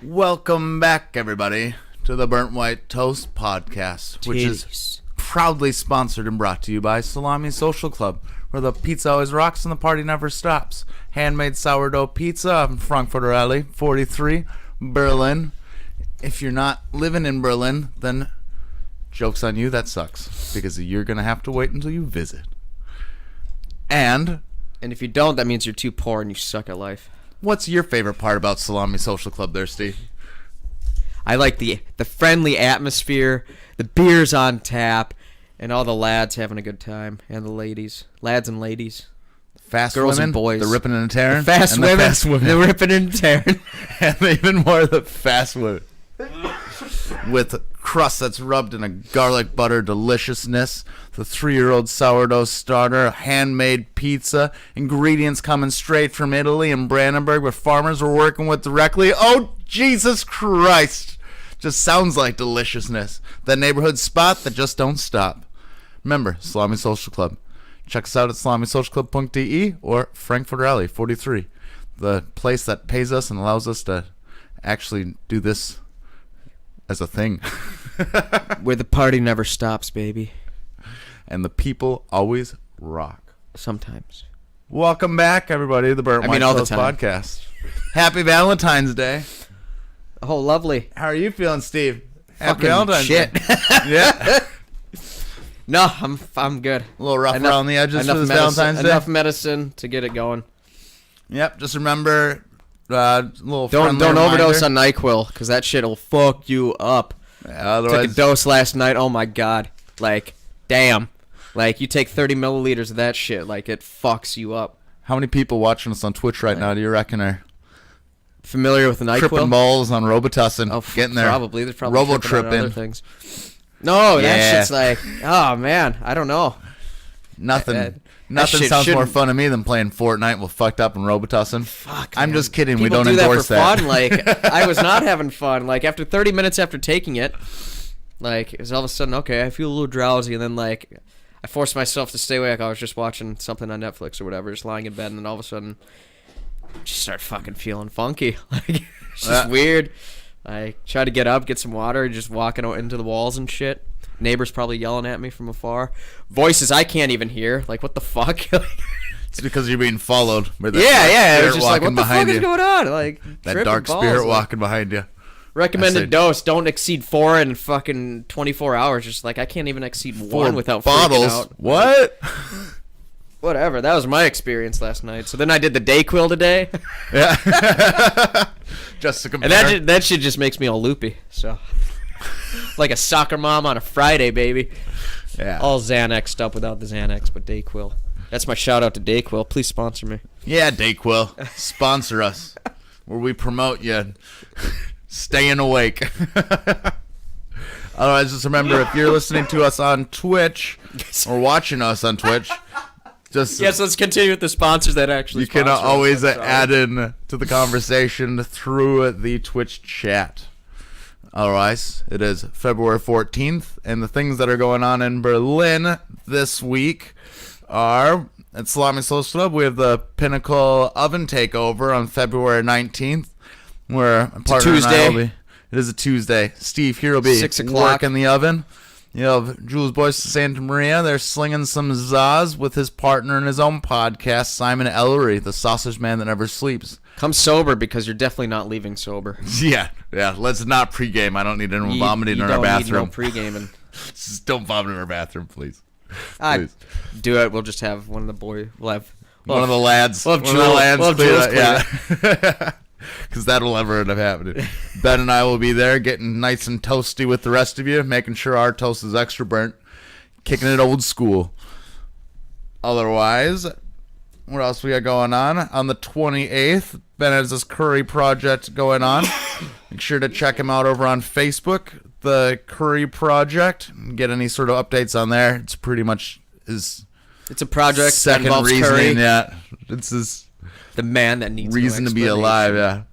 Welcome back, everybody, to the Burnt White Toast Podcast, which is proudly sponsored and brought to you by Salami Social Club, where the pizza always rocks and the party never stops. Handmade sourdough pizza on Frankfurter Alley, 43, Berlin. If you're not living in Berlin, then joke's on you, that sucks, because you're going to have to wait until you visit. And if you don't, that means you're too poor and you suck at life. What's your favorite part about Salami Social Club there, Steve? I like the friendly atmosphere, the beers on tap, and all the lads having a good time, and the ladies, lads and ladies, fast girls women, and boys, the ripping and tearing, the fast women, the ripping and tearing, and even more the fast women with crust that's rubbed in a garlic butter deliciousness, the 3-year-old sourdough starter, handmade pizza, ingredients coming straight from Italy and Brandenburg with farmers we're working with directly. Oh, Jesus Christ! Just sounds like deliciousness. That neighborhood spot that just don't stop. Remember, Salami Social Club. Check us out at salamisocialclub.de or Frankfurter Alley, 43. The place that pays us and allows us to actually do this as a thing. Where the party never stops, baby. And the people always rock. Sometimes. Welcome back, everybody, to the Burnt White Toast Podcast. Happy Valentine's Day. Oh, lovely. How are you feeling, Steve? Happy Fucking Valentine's shit. Day. Yeah. No, I'm good. A little rough around the edges for this Valentine's Day. Enough medicine to get it going. Yep. Just remember, little don't overdose on NyQuil, because that shit'll fuck you up. Yeah, otherwise, took a dose last night. Oh my god. Like, damn. Like, you take 30 milliliters of that shit, like, it fucks you up. How many people watching us on Twitch right now do you reckon are familiar with the NyQuil? tripping balls on Robitussin? Oh, getting there. Probably. They're probably Robo-tripping. on other things. No, Yeah. that shit's like, oh man, I don't know. Nothing shit sounds more shouldn't- fun to me than playing Fortnite with fucked up and Robitussin. Fuck, I'm man. just kidding. People we don't do endorse that for fun. Like, I was not having fun. Like, after 30 minutes after taking it, like, it was all of a sudden, okay, I feel a little drowsy, and then, like, I forced myself to stay awake. I was just watching something on Netflix or whatever, just lying in bed, and then all of a sudden, just start fucking feeling funky. Like, it's just weird. I try to get up, get some water, just walking out into the walls and shit. Neighbors probably yelling at me from afar. Voices I can't even hear. Like, what the fuck? It's because you're being followed. By that Yeah. It was spirit just like, what the fuck you. is going on? Like, That dark balls, spirit like, walking behind you. recommended dose: don't exceed 4 in fucking 24 hours. Just like, I can't even exceed 1 without bottles. freaking out. What? Whatever. That was my experience last night. So then I did the Dayquil today. Yeah. Just to compare. And that shit just makes me all loopy. So, like a soccer mom on a Friday, baby. Yeah. All Xanaxed up without the Xanax, but Dayquil. That's my shout out to Dayquil. Please sponsor me. Yeah, Dayquil. Sponsor us. Where we promote you staying awake. Otherwise, just remember, if you're listening to us on Twitch or watching us on Twitch, just Yes, let's continue with the sponsors that actually you can sponsor us. always I'm sorry. add in to the conversation through the Twitch chat. Otherwise, it is February 14th, and the things that are going on in Berlin this week are, at Salami Social Club, we have the Pinnacle Oven Takeover on February 19th, where a partner and I will be. It is a Tuesday. Steve here will be 6 o'clock. working the oven. You have Jules Boyce to Santa Maria. They're slinging some zaz with his partner in his own podcast, Simon Ellery, the sausage man that never sleeps. Come sober, because you're definitely not leaving sober. Yeah. Let's not pregame. I don't need anyone vomiting in our bathroom. You don't need no pre-gaming. Just don't vomit in our bathroom, please. I do it. We'll just have one of the boys. We'll have One of the lads. We'll have one of the lads We'll have clear Jules that, yeah. Because that'll never end up happening. Ben and I will be there getting nice and toasty with the rest of you, making sure our toast is extra burnt, kicking it old school. Otherwise, what else we got going on? On the 28th, Ben has this curry project going on. Make sure to check him out over on Facebook, the Curry Project. Get any sort of updates on there. It's pretty much his It's a project that second involves reasoning. curry. Yeah, it's his The man that needs reason no to be alive. Yeah.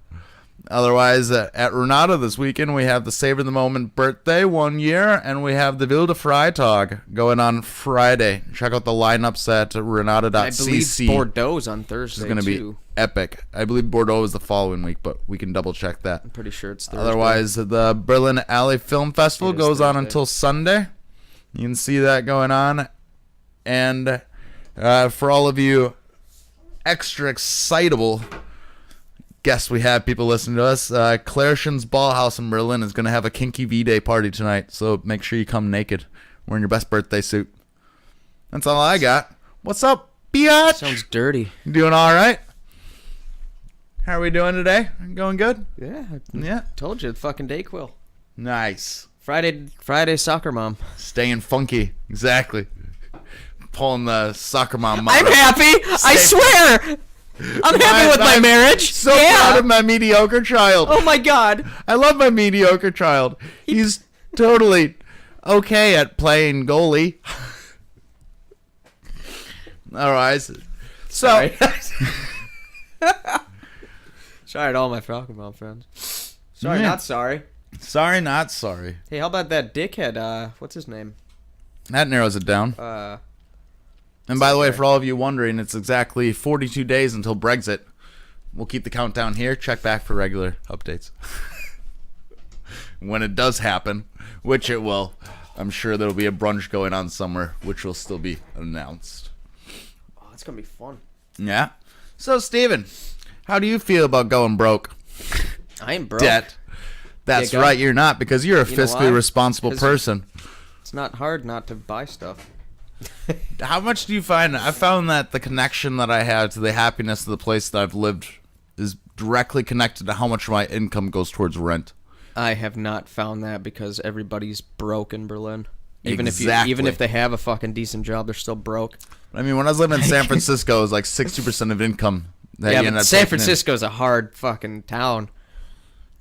Otherwise, at Renata this weekend, we have the Savor the Moment birthday 1 year, and we have the Wilde Freitag going on Friday. Check out the lineups at renata.cc. I believe Bordeaux's on Thursday, It's going to be epic. I believe Bordeaux is the following week, but we can double check that. I'm pretty sure it's Thursday. Otherwise, the Berlin Alley Film Festival goes on until Sunday. You can see that going on. And for all of you extra excitable guess we have people listening to us. Clareshen's Ballhouse in Berlin is going to have a kinky V-Day party tonight, so make sure you come naked, wearing your best birthday suit. That's all I got. What's up, biatch? Sounds dirty. You doing all right? How are we doing today? Going good? Yeah. Told you, fucking Dayquil. Nice. Friday soccer mom. Staying funky. Exactly. Pulling the soccer mom motto. I'm happy. I swear. I'm happy with my marriage. So proud of my mediocre child. Oh my god. I love my mediocre child. He's totally okay at playing goalie. All right. So. Sorry. Sorry to all my Falcon Mom friends. Sorry, not sorry. Sorry, not sorry. Hey, how about that dickhead? What's his name? That narrows it down. And by the way, for all of you wondering, it's exactly 42 days until Brexit. We'll keep the countdown here. Check back for regular updates. When it does happen, which it will, I'm sure there'll be a brunch going on somewhere, which will still be announced. Oh, it's going to be fun. Yeah. So, Steven, how do you feel about going broke? I ain't broke. Debt. That's right, you're not, because you're a fiscally responsible person. It's not hard not to buy stuff. How much do you find? I found that the connection that I have to the happiness of the place that I've lived is directly connected to how much my income goes towards rent. I have not found that because everybody's broke in Berlin. Even Exactly. even if they have a fucking decent job, they're still broke. I mean, when I was living in San Francisco, it was like 60% of income. Yeah, but San Francisco's a hard fucking town.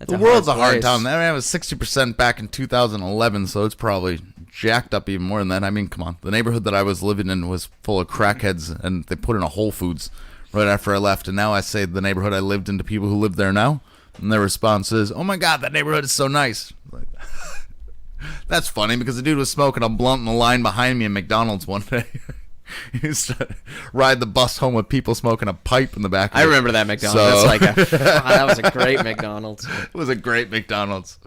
The world's a hard town. I mean, it was 60% back in 2011, so it's probably jacked up even more than that. I mean, come on. The neighborhood that I was living in was full of crackheads, and they put in a Whole Foods right after I left. And now I say the neighborhood I lived in to people who live there now, and their response is, "Oh my God, that neighborhood is so nice." Like, that's funny because the dude was smoking a blunt in the line behind me in McDonald's one day. He used to ride the bus home with people smoking a pipe in the back of it. I remember that McDonald's. So, That was a great McDonald's. It was a great McDonald's.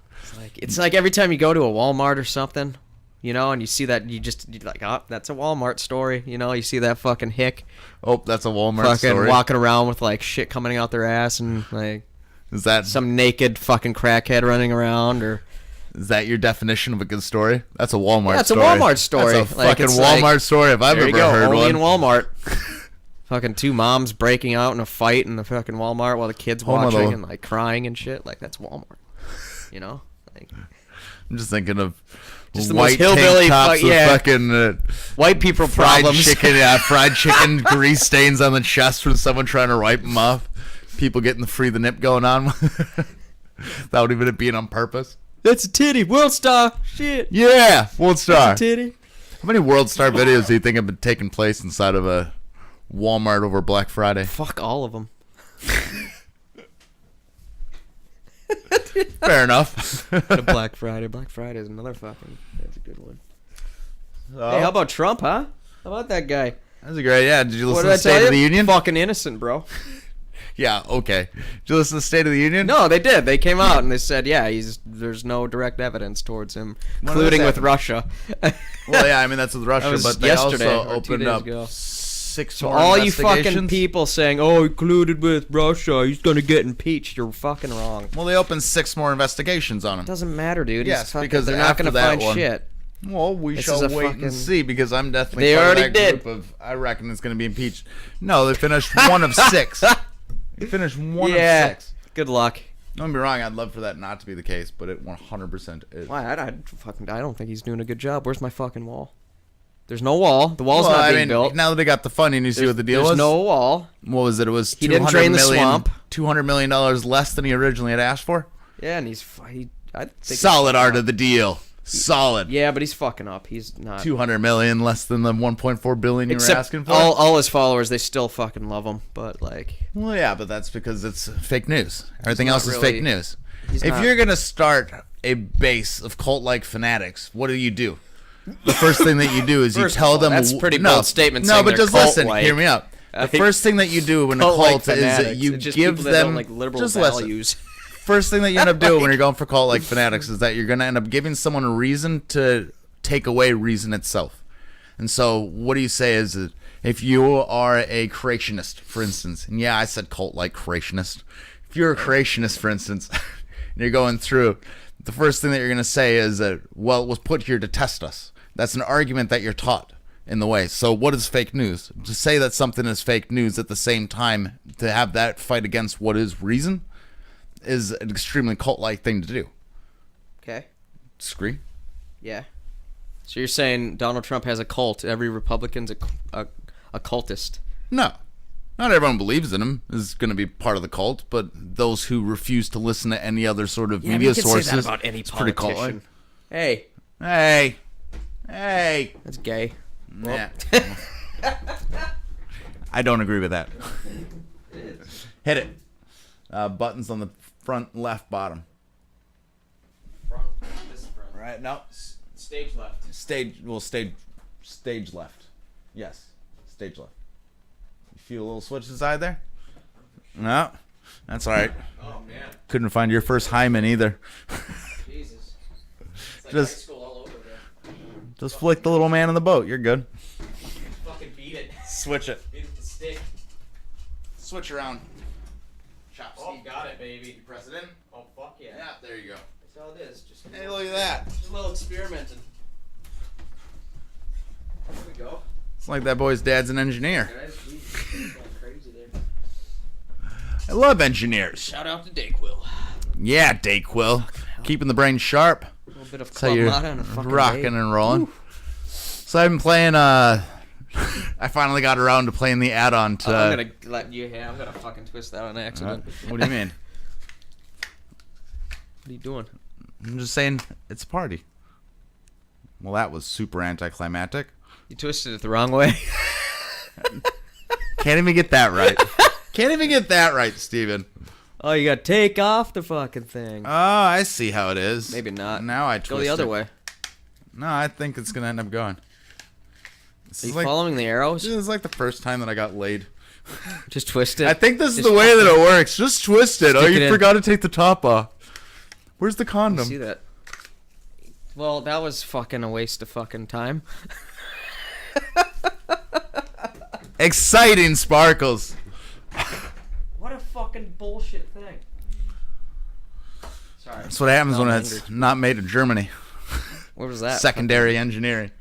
It's like every time you go to a Walmart or something, you know, and you see that, you're like, oh, that's a Walmart story. You know, you see that fucking hick. Oh, that's a Walmart fucking story. Walking around with like shit coming out their ass and like is that some naked fucking crackhead running around or. Is that your definition of a good story? That's a Walmart story. That's a Walmart story. That's a fucking Walmart story if I've ever heard only one. in Walmart. Fucking two moms breaking out in a fight in the fucking Walmart while the kids watching and like crying and shit. Like, that's Walmart. You know? Like, I'm just thinking of just the white most hillbilly tank tops with fucking white people fried problems. fried chicken grease stains on the chest from someone trying to wipe them off. People getting the free the nip going on without even it being on purpose. That's a titty. World Star. Shit. Yeah, World Star. That's a titty. How many World Star videos do you think have been taking place inside of a Walmart over Black Friday? Fuck all of them. Fair enough. Black Friday. Black Friday is another fucking. That's a good one. Hey, how about Trump, huh? How about that guy? That's a great. Yeah. Did you listen to What the State of the Union? Fucking innocent, bro. Yeah, okay. Did you listen to the State of the Union? No, they did. They came out and they said, yeah, there's no direct evidence towards him, including with Russia. Well, yeah, I mean, that's with Russia, but they also opened up ago. 6 So more all you investigations. fucking people saying, oh, he colluded with Russia, he's going to get impeached, you're fucking wrong. Well, they opened 6 more investigations on him. Doesn't matter, dude. Yes, fucking, because they're not going to find one, shit. Well, we This shall is a wait fucking- and see, because I'm definitely They part already of that did. group of, I reckon it's going to be impeached. No, they finished 1 of 6. They finished 1 of 6. Good luck. Don't get me wrong, I'd love for that not to be the case, but it 100% is. Why? I don't think he's doing a good job. Where's my fucking wall? There's no wall. The wall's not being built. Now that they got the funding, you see what the deal was? There's no wall. What was it? It was He didn't drain the swamp. $200 million less than he originally had asked for? Yeah, and I think Solid art of the deal. Solid. Yeah, but he's fucking up. He's not. 200 million less than the 1.4 billion you were Except asking for. all his followers, they still fucking love him. But like, Well, yeah, but that's because it's fake news. Everything not else is really- fake news. he's If not- you're gonna start a base of cult-like fanatics, what do? The first thing that you do is you First of tell all, them. that's a pretty no, bold statement No, saying but they're just listen. cult-like. Hear me out. The I think first thing that you do in a cult-like cult is that fanatics, you it's just give people that them don't like liberal just listen. values. First thing that you end up doing when you're going for cult-like fanatics is that you're going to end up giving someone a reason to take away reason itself. And so what do you say is if you are a creationist, for instance, and yeah, I said cult-like creationist. If you're a creationist, for instance, and you're going through, the first thing that you're going to say is that, well, it was put here to test us. That's an argument that you're taught in the way. So what is fake news? To say that something is fake news at the same time, to have that fight against what is reason, is an extremely cult-like thing to do. Okay. Disagree? Yeah. So you're saying Donald Trump has a cult? Every Republican's a cultist? No. Not everyone believes in him is going to be part of the cult, but those who refuse to listen to any other sort of media sources, say that about any it's pretty politician. cult-like. Hey, Hey. that's gay. Yeah. I don't agree with that. Hit it. Buttons on the front left bottom. This front. Right? No. Stage left. Stage left. Yes. Stage left. You feel a little switch inside there? No. That's all right. Oh man, Couldn't find your first hymen either. Jesus. It's like Just- high school all over there. Just flick the little man in the boat. You're good. Fucking beat it. Switch it. Beat it with the stick. Switch around. Chop. Oh, you got it, baby. You press it in. Oh fuck yeah. Yeah, there you go. That's all it is. Just Hey, look at that. Just a little experimenting. There we go. It's like that boy's dad's an engineer. Guys, Jesus, going crazy there. I love engineers. Shout out to Dayquil. Yeah, Dayquil. Keeping the brain sharp. A little bit of That's how Club you're Mata on a fucking rocking day. and rolling. So I've been playing, I finally got around to playing the add-on to... I'm gonna let you have. I'm gonna fucking twist that on accident. What do you mean? What are you doing? I'm just saying it's a party. Well, that was super anticlimactic. You twisted it the wrong way. Can't even get that right. Can't even get that right, Steven. Oh, you gotta take off the fucking thing. Oh, I see how it is. Maybe not. Now I twist Go the other it. way. No, I think it's going to end up going. This Are you is like, following the arrows? this is like the first time that I got laid. Just twist it. I think this is Just the way that it works. Just twist it. Oh, Stick it you in. forgot to take the top off. Where's the See condom? that? Well, that was fucking a waste of fucking time. Exciting sparkles. What a fucking bullshit thing. Sorry. That's what happens when I'm it's angry. not made in Germany. What was that? Secondary engineering.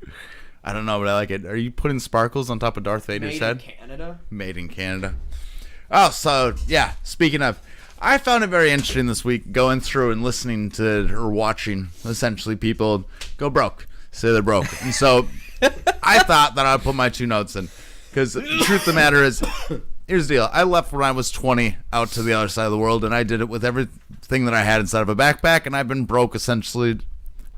I don't know, but I like it. Are you putting sparkles on top of Darth Vader's Made head? in Canada? Made in Canada. Oh, so, yeah, speaking of, I found it very interesting this week going through and listening to, or watching, essentially, people go broke. Say they're broke. And so I thought that I'd put my 2 notes in. Because the truth of the matter is, here's the deal. I left when I was 20 out to the other side of the world, and I did it with everything that I had inside of a backpack, and I've been broke essentially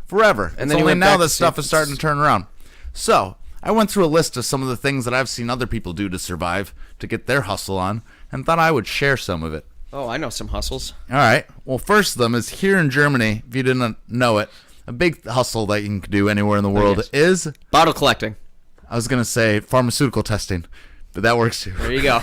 forever. And then it's you only went now back that to stuff is San starting to turn around. So I went through a list of some of the things that I've seen other people do to survive, to get their hustle on, and thought I would share some of it. Oh, I know some hustles. All right. Well, first of them is here in Germany, if you didn't know it, a big hustle that you can do anywhere in the world yes. is, Bottle collecting. I was going to say pharmaceutical testing, but that works too. There you go.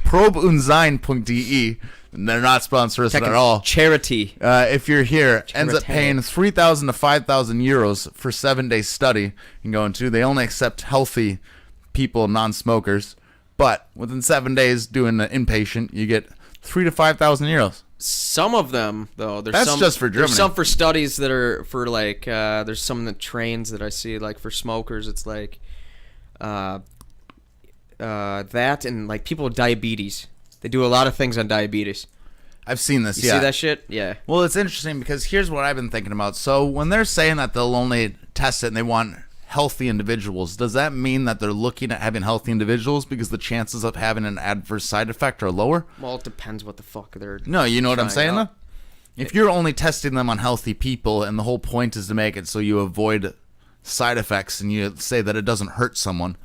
Probeunsein.de, and they're not sponsoring us at all. Charity. If you're here, ends up Charity. paying 3,000 to 5,000 euros for 7-day study you can go into. They only accept healthy people, non-smokers. But within 7 days doing an inpatient, you get 3,000 to 5,000 euros. Some of them, though, That's some, just for There's Germany. some for studies that are for like. There's some that trains that I see like for smokers. It's like, that and like people with diabetes. They do a lot of things on diabetes. I've seen this, You yeah. see that shit? Yeah. Well, it's interesting because here's what I've been thinking about. So when they're saying that they'll only test it and they want healthy individuals, does that mean that they're looking at having healthy individuals because the chances of having an adverse side effect are lower? Well, it depends what the fuck they're. No, you know what I'm trying saying, out. though? If you're only testing them on healthy people and the whole point is to make it so you avoid side effects and you say that it doesn't hurt someone,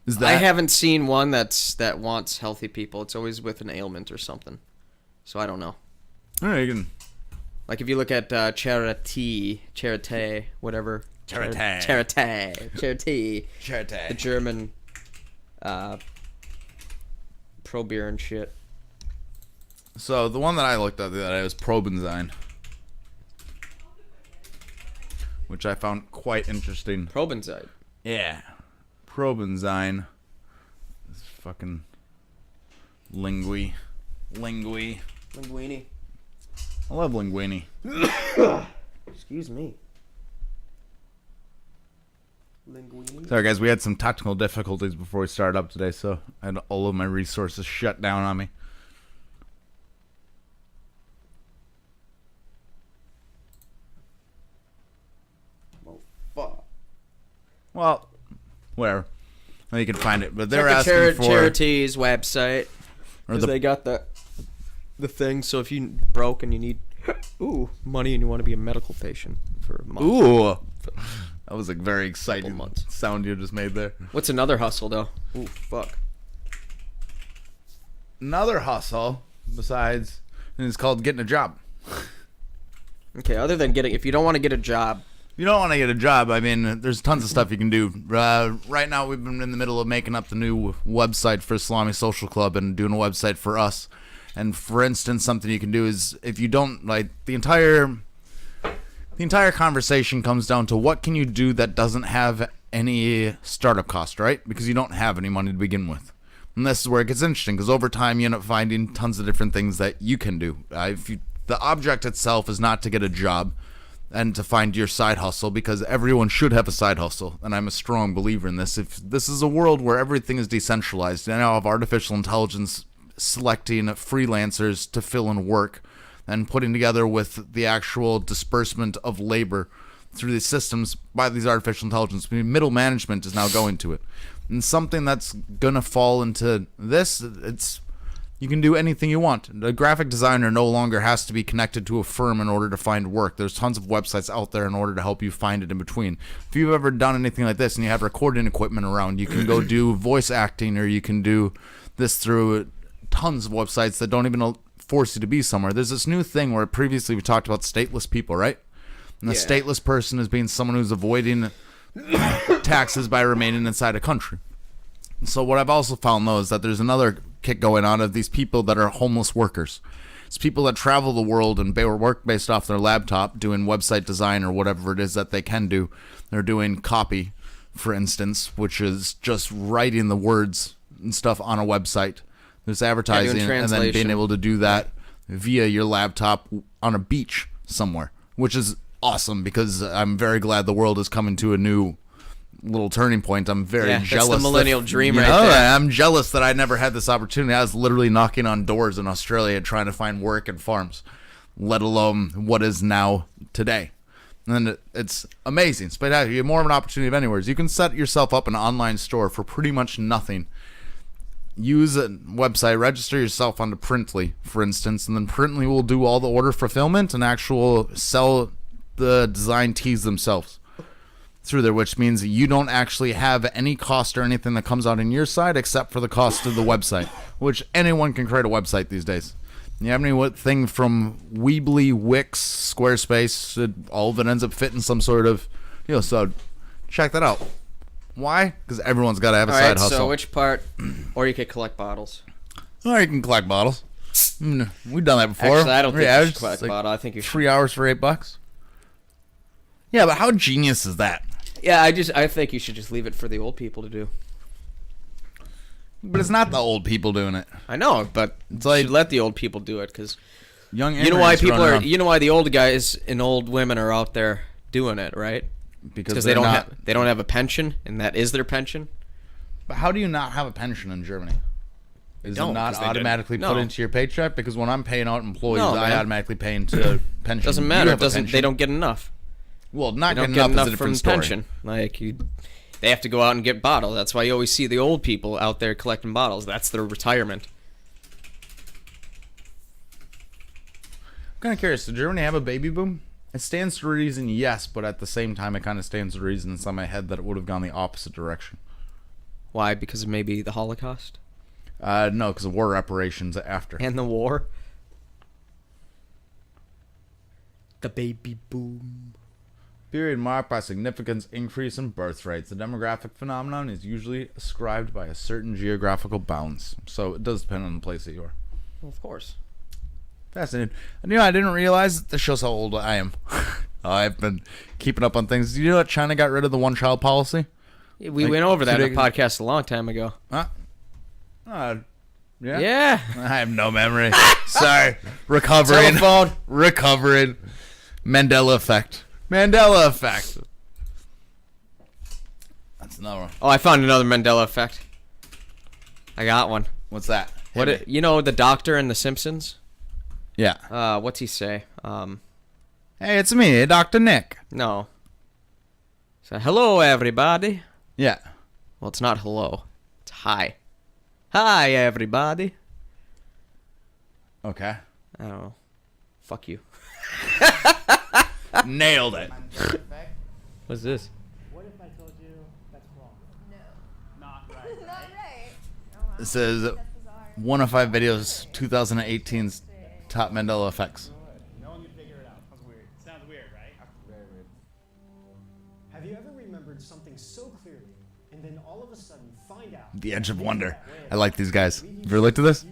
is that... I haven't seen one that wants healthy people. It's always with an ailment or something. So I don't know. All right, you can... Like if you look at Charité, whatever. Charité. The German pro beer and shit. So the one that I looked at the other day was Probenzyme, which I found quite interesting. Probenzyme. Yeah. Probenzyme. This fucking linguine. Linguini. I love linguine. Excuse me. Linguini. Sorry, guys. We had some technical difficulties before we started up today, so I had all of my resources shut down on me. Well, fuck. Well, where? Well, you can find it, but they're Check the asking for Charity's website. or Because the they got the thing, so if you broke and you need money and you want to be a medical patient for a month. ooh. That was a very exciting months. sound you just made there. What's another hustle, though? Ooh, fuck. Another hustle besides, and it's called getting a job. Okay, other than if you don't want to get a job. You don't want to get a job. I mean, there's tons of stuff you can do. Right now, we've been in the middle of making up the new website for Salami Social Club and doing a website for us. And for instance, something you can do is if you don't like the entire conversation comes down to what can you do that doesn't have any startup cost, right? Because you don't have any money to begin with. And this is where it gets interesting because over time you end up finding tons of different things that you can do. The object itself is not to get a job and to find your side hustle because everyone should have a side hustle. And I'm a strong believer in this. If this is a world where everything is decentralized, and now have artificial intelligence selecting freelancers to fill in work and putting together with the actual disbursement of labor through these systems by these artificial intelligence. Middle management is now going to it. And something that's going to fall into this, you can do anything you want. A graphic designer no longer has to be connected to a firm in order to find work. There's tons of websites out there in order to help you find it in between. If you've ever done anything like this and you have recording equipment around, you can go do voice acting or you can do this through tons of websites that don't even force you to be somewhere. There's this new thing where previously we talked about stateless people, right? And the stateless person is being someone who's avoiding taxes by remaining inside a country. So what I've also found, though, is that there's another kick going on of these people that are homeless workers. It's people that travel the world and work based off their laptop doing website design or whatever it is that they can do. They're doing copy, for instance, which is just writing the words and stuff on a website. There's advertising and then being able to do that via your laptop on a beach somewhere, which is awesome because I'm very glad the world is coming to a new little turning point. I'm very jealous. That's the millennial dream there. I'm jealous that I never had this opportunity. I was literally knocking on doors in Australia trying to find work in farms, let alone what is now today. And it's amazing. It's spectacular. You have more of an opportunity of anywhere. You can set yourself up an online store for pretty much nothing. Use a website, register yourself onto Printly, for instance, and then Printly will do all the order fulfillment and actual sell the design tees themselves through there, which means you don't actually have any cost or anything that comes out on your side except for the cost of the website, which anyone can create a website these days. You have anything from Weebly, Wix, Squarespace, all of it ends up fitting some sort of, so check that out. Why? Because everyone's got to have a side hustle. So which part? Or you could collect bottles. Or you can collect bottles. We've done that before. Actually, I don't think you should collect bottles. I think you should. 3 hours for $8. Yeah, but how genius is that? Yeah, I think you should just leave it for the old people to do. But it's not the old people doing it. I know, but it's like, you should let the old people do it because young. You know why people are. You know why the old guys and old women are out there doing it, right? Because they don't have a pension, and that is their pension. But how do you not have a pension in Germany? Is it not automatically put into your paycheck? Because when I'm paying out employees, I automatically pay into pension. Doesn't matter. They don't get enough. Well, not getting enough is a different story. Pension. They have to go out and get bottles. That's why you always see the old people out there collecting bottles. That's their retirement. kind of curious. Did Germany have a baby boom? It stands to reason, yes, but at the same time, it kind of stands to reason inside my head that it would have gone the opposite direction. Why? Because of maybe the Holocaust? No, because of war reparations after. And the war? The baby boom. Period marked by significant increase in birth rates. The demographic phenomenon is usually ascribed by a certain geographical bounds. So it does depend on the place that you are. Well, of course. Fascinating. I didn't realize this shows how old I am. I've been keeping up on things. Do you know that China got rid of the one-child policy? Yeah, we went over that in a days- podcast a long time ago. Yeah. Yeah. I have no memory. Sorry. Recovering. Telephone. Recovering. Mandela effect. Mandela effect. That's another one. Oh, I found another Mandela effect. I got one. What's that? You know the doctor in The Simpsons? Yeah. What's he say? Hey, it's me, Dr. Nick. No. So, hello, everybody. Yeah. Well, it's not hello. It's hi. Hi, everybody. Okay. I don't know. Fuck you. Nailed it. What's this? What if I told you that's wrong? No. Not right. Not right. It says That's bizarre. 1 of 5 videos, 2018's top Mandela effects. No one can figure it out. Sounds weird. Sounds weird, right? Very weird. Have you ever remembered something so clearly and then all of a sudden find out? The Edge of Wonder. I like these guys. You ever looked at this?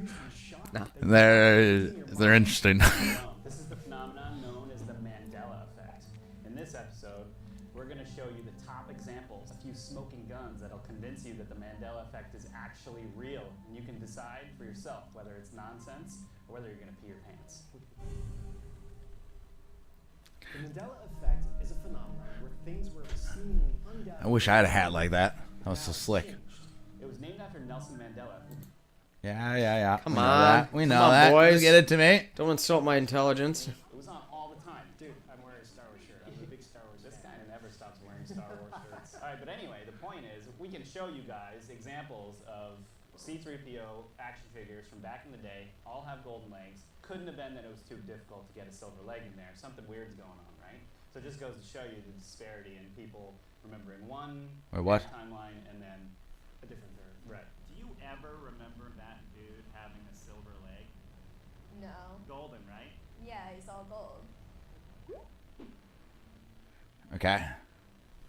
No. They're interesting. This is the phenomenon known as the Mandela effect. In this episode, we're going to show you the top examples, a few smoking guns that'll convince you that the Mandela effect is actually real, and you can decide for yourself whether it's nonsense or whether you're going to pee your pants. The Mandela effect is a phenomenon where things were seemingly undoubtedly. I wish I had a hat like that. That was so slick. It was named after Nelson Mandela. Yeah. Come We know on. that. We know Come on, that. boys. Get it to me. Don't insult my intelligence. It was on all the time. Dude, I'm wearing a Star Wars shirt. I'm a big Star Wars This fan. guy never stops wearing Star Wars shirts. All right, but anyway, the point is, we can show you guys examples of C-3PO action figures from back in the day. All have golden legs. Couldn't have been that it was too difficult to get a silver leg in there. Something weird's going on, right? So it just goes to show you the disparity in people remembering one Wait, what? timeline and then a different third. Right. Do you ever remember that dude having a silver leg? No. Golden, right? Yeah, he's all gold. Okay.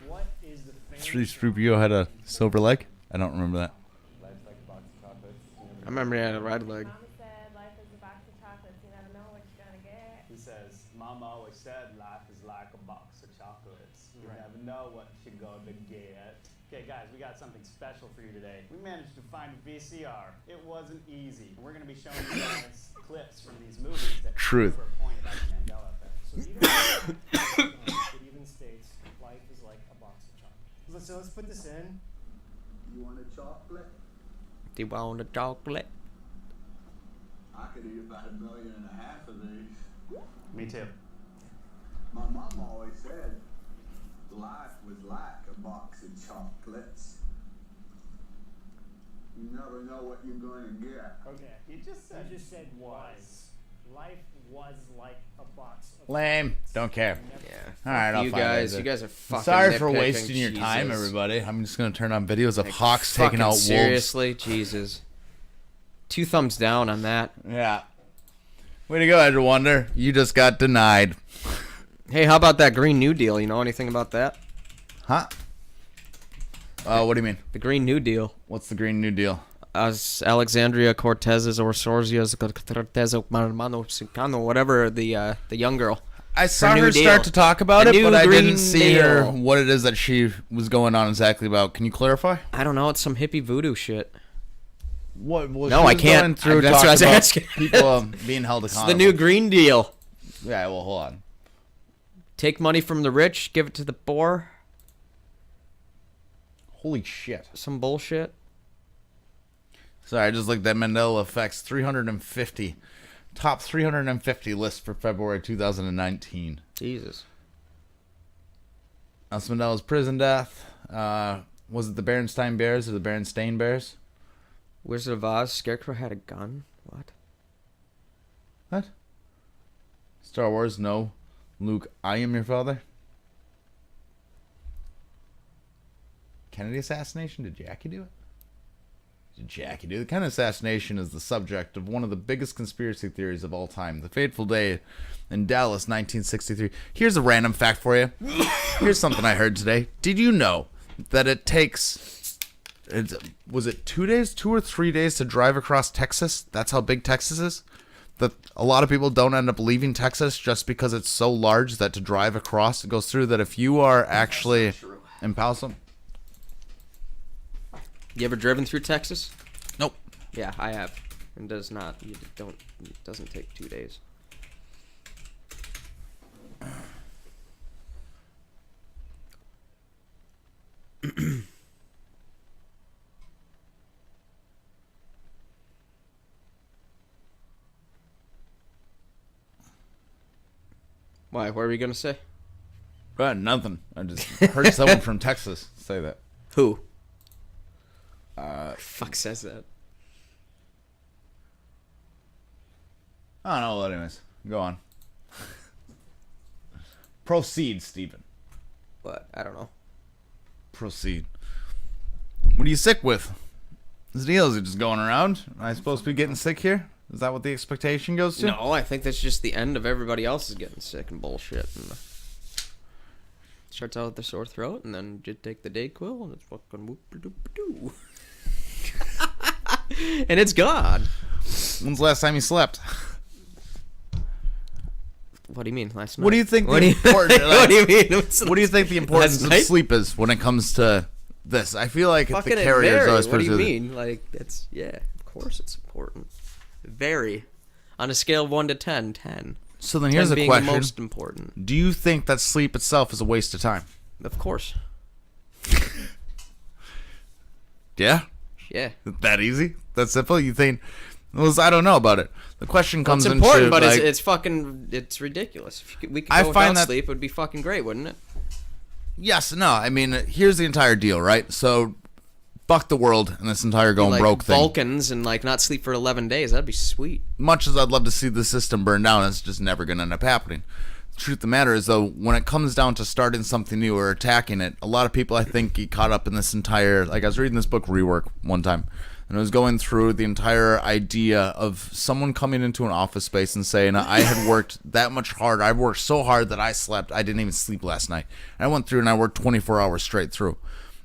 What is the famous 3PO had a silver leg? I don't remember that. Life's like a box of chocolates. I remember he had a red leg. Mama said life is a box of chocolates. You never know what you're gonna get. He says, Mama always said life is like a box of chocolates. You Right. never know what you're gonna get. Okay, guys, we got something special for you today. We managed to find a VCR. It wasn't easy. We're gonna be showing you guys clips from these movies that Truth. prove our point about the Mandela effect. So even it even states life is like a box of chocolates. So let's put this in. You want a chocolate? Do you want a chocolate? I could eat about 1.5 million of these. Me too. My mom always said life was like a box of chocolates. You never know what you're going to get. Okay. You just said You just said was. Life was like a box of Lame. chocolates. Don't care. Never- Yeah. All right, I'll you find guys, it. you guys are fucking. Sorry for nitpicking. wasting your time, Jesus. everybody. I'm just gonna turn on videos of Like, hawks taking fucking out wolves. seriously, Jesus. 2 thumbs down on that. Yeah. Way to go, Edge of Wonder. You just got denied. Hey, how about that Green New Deal? You know anything about that? Huh? What do you mean? The Green New Deal. What's the Green New Deal? Alexandria Cortez's or Sorzia's Cortez Marmano Sicano, whatever, the young girl. I saw New her Deal. start to talk about The it, new but I Green didn't see her Deal. what it is that she was going on exactly about. Can you clarify? I don't know. It's some hippie voodoo shit. What? Well, No, she I was can't. going through That's what I was talking about asking. People being held It's accountable. the new Green Deal. Yeah. Well, hold on. Take money from the rich, give it to the poor. Holy shit. Some bullshit. Sorry, I just looked at Mandela Effects 350. Top 350 list for February 2019. Jesus. Nelson Mandela's prison death. Was it the Berenstain Bears or the Berenstain Bears? Wizard of Oz, Scarecrow had a gun. What? What? Star Wars, no. Luke, I am your father. Kennedy assassination, did Jackie do it? Did Jackie do it? The Kennedy assassination is the subject of one of the biggest conspiracy theories of all time. The fateful day in Dallas, 1963. Here's a random fact for you. Here's something I heard today. Did you know that it takes, was it 2 days, 2 or 3 days to drive across Texas? That's how big Texas is? That a lot of people don't end up leaving Texas just because it's so large that to drive across, it goes through that if you are actually in Palestine. You ever driven through Texas? Nope. Yeah, I have. It does not. You don't. It doesn't take 2 days. Why? What were you gonna say? Nothing. I just heard someone from Texas say that. Who? Fuck says that. I don't know. Well, anyways, go on. Proceed, Stephen. What? I don't know. Proceed. What are you sick with? This deal is it just going around? Am I supposed to be getting sick here? Is that what the expectation goes to? No, I think that's just the end of everybody else is getting sick and bullshit. And starts out with the sore throat, and then you take the Dayquil, and it's fucking whoop-a-doop-a-doo. And it's gone. When's the last time you slept? What do you mean, last night? What do you think What the do you, important? what do you mean? What do you think the importance Last of night? sleep is when it comes to this? I feel like if the Fucking carriers very. are What supposed do you to. mean? Like, it's, yeah, of course it's important. Very. On a scale of 1 to 10, 10. So then 10 here's a being question: the most important. do you think that sleep itself is a waste of time? Of course. Yeah, Yeah. that easy, that simple. You think? Well, I don't know about it. The question Well, comes it's important, into but like, it's fucking, it's ridiculous. If we could I go find without that- sleep, it would be fucking great, wouldn't it? yes, no. I mean, here's the entire deal, right? So, fuck the world and this entire going Like broke thing. Vulcans and like not sleep for 11 days. That'd be sweet. Much as I'd love to see the system burn down, it's just never going to end up happening. The truth of the matter is, though, when it comes down to starting something new or attacking it, a lot of people, I think, get caught up in this entire... Like, I was reading this book, Rework, one time, and I was going through the entire idea of someone coming into an office space and saying, I had worked that much hard. I worked so hard that I slept. I didn't even sleep last night. And I went through and I worked 24 hours straight through.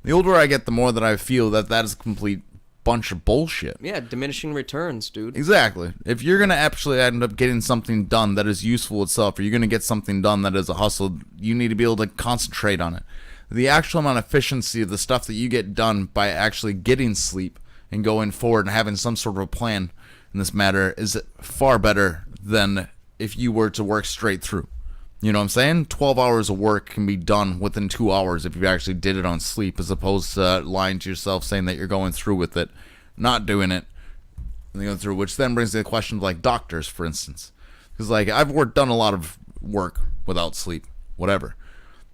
The older I get, the more that I feel that that is a complete bunch of bullshit. Yeah, diminishing returns, dude. Exactly. If you're going to actually end up getting something done that is useful itself, or you're going to get something done that is a hustle, you need to be able to concentrate on it. The actual amount of efficiency of the stuff that you get done by actually getting sleep and going forward and having some sort of a plan in this matter is far better than if you were to work straight through. You know what I'm saying? 12 hours of work can be done within 2 hours if you actually did it on sleep, as opposed to lying to yourself saying that you're going through with it, not doing it, and going through, which then brings the question of like doctors, for instance. Because like I've done a lot of work without sleep, whatever.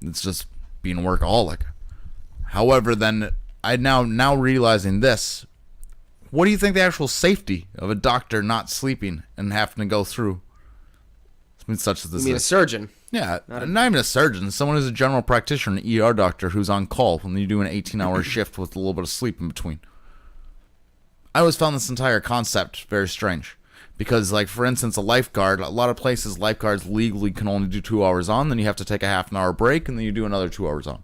It's just being a workaholic. However, then I now realizing this, what do you think the actual safety of a doctor not sleeping and having to go through? I mean, such as this You mean a is. surgeon? Yeah, not even a surgeon. Someone who's a general practitioner, an ER doctor who's on call when you do an 18-hour shift with a little bit of sleep in between. I always found this entire concept very strange. Because, like, for instance, a lifeguard, a lot of places, lifeguards legally can only do 2 hours on, then you have to take a half an hour break, and then you do another 2 hours on.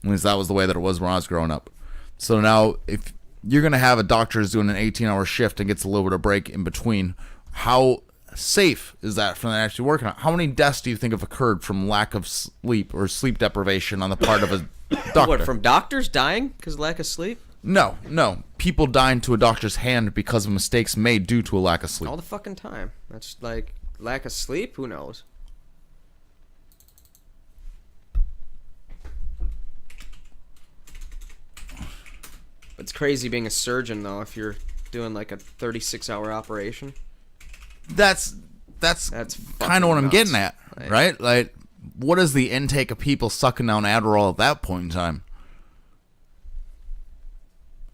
At least that was the way that it was when I was growing up. So now, if you're going to have a doctor who's doing an 18-hour shift and gets a little bit of break in between, how safe is that for them actually working on? How many deaths do you think have occurred from lack of sleep or sleep deprivation on the part of a doctor? What, from doctors dying because of lack of sleep? No. People dying to a doctor's hand because of mistakes made due to a lack of sleep. All the fucking time. That's like lack of sleep? Who knows? It's crazy being a surgeon, though, if you're doing like a 36-hour operation. That's kind of what I'm nuts. getting at, Like- right? Like, what is the intake of people sucking down Adderall at that point in time?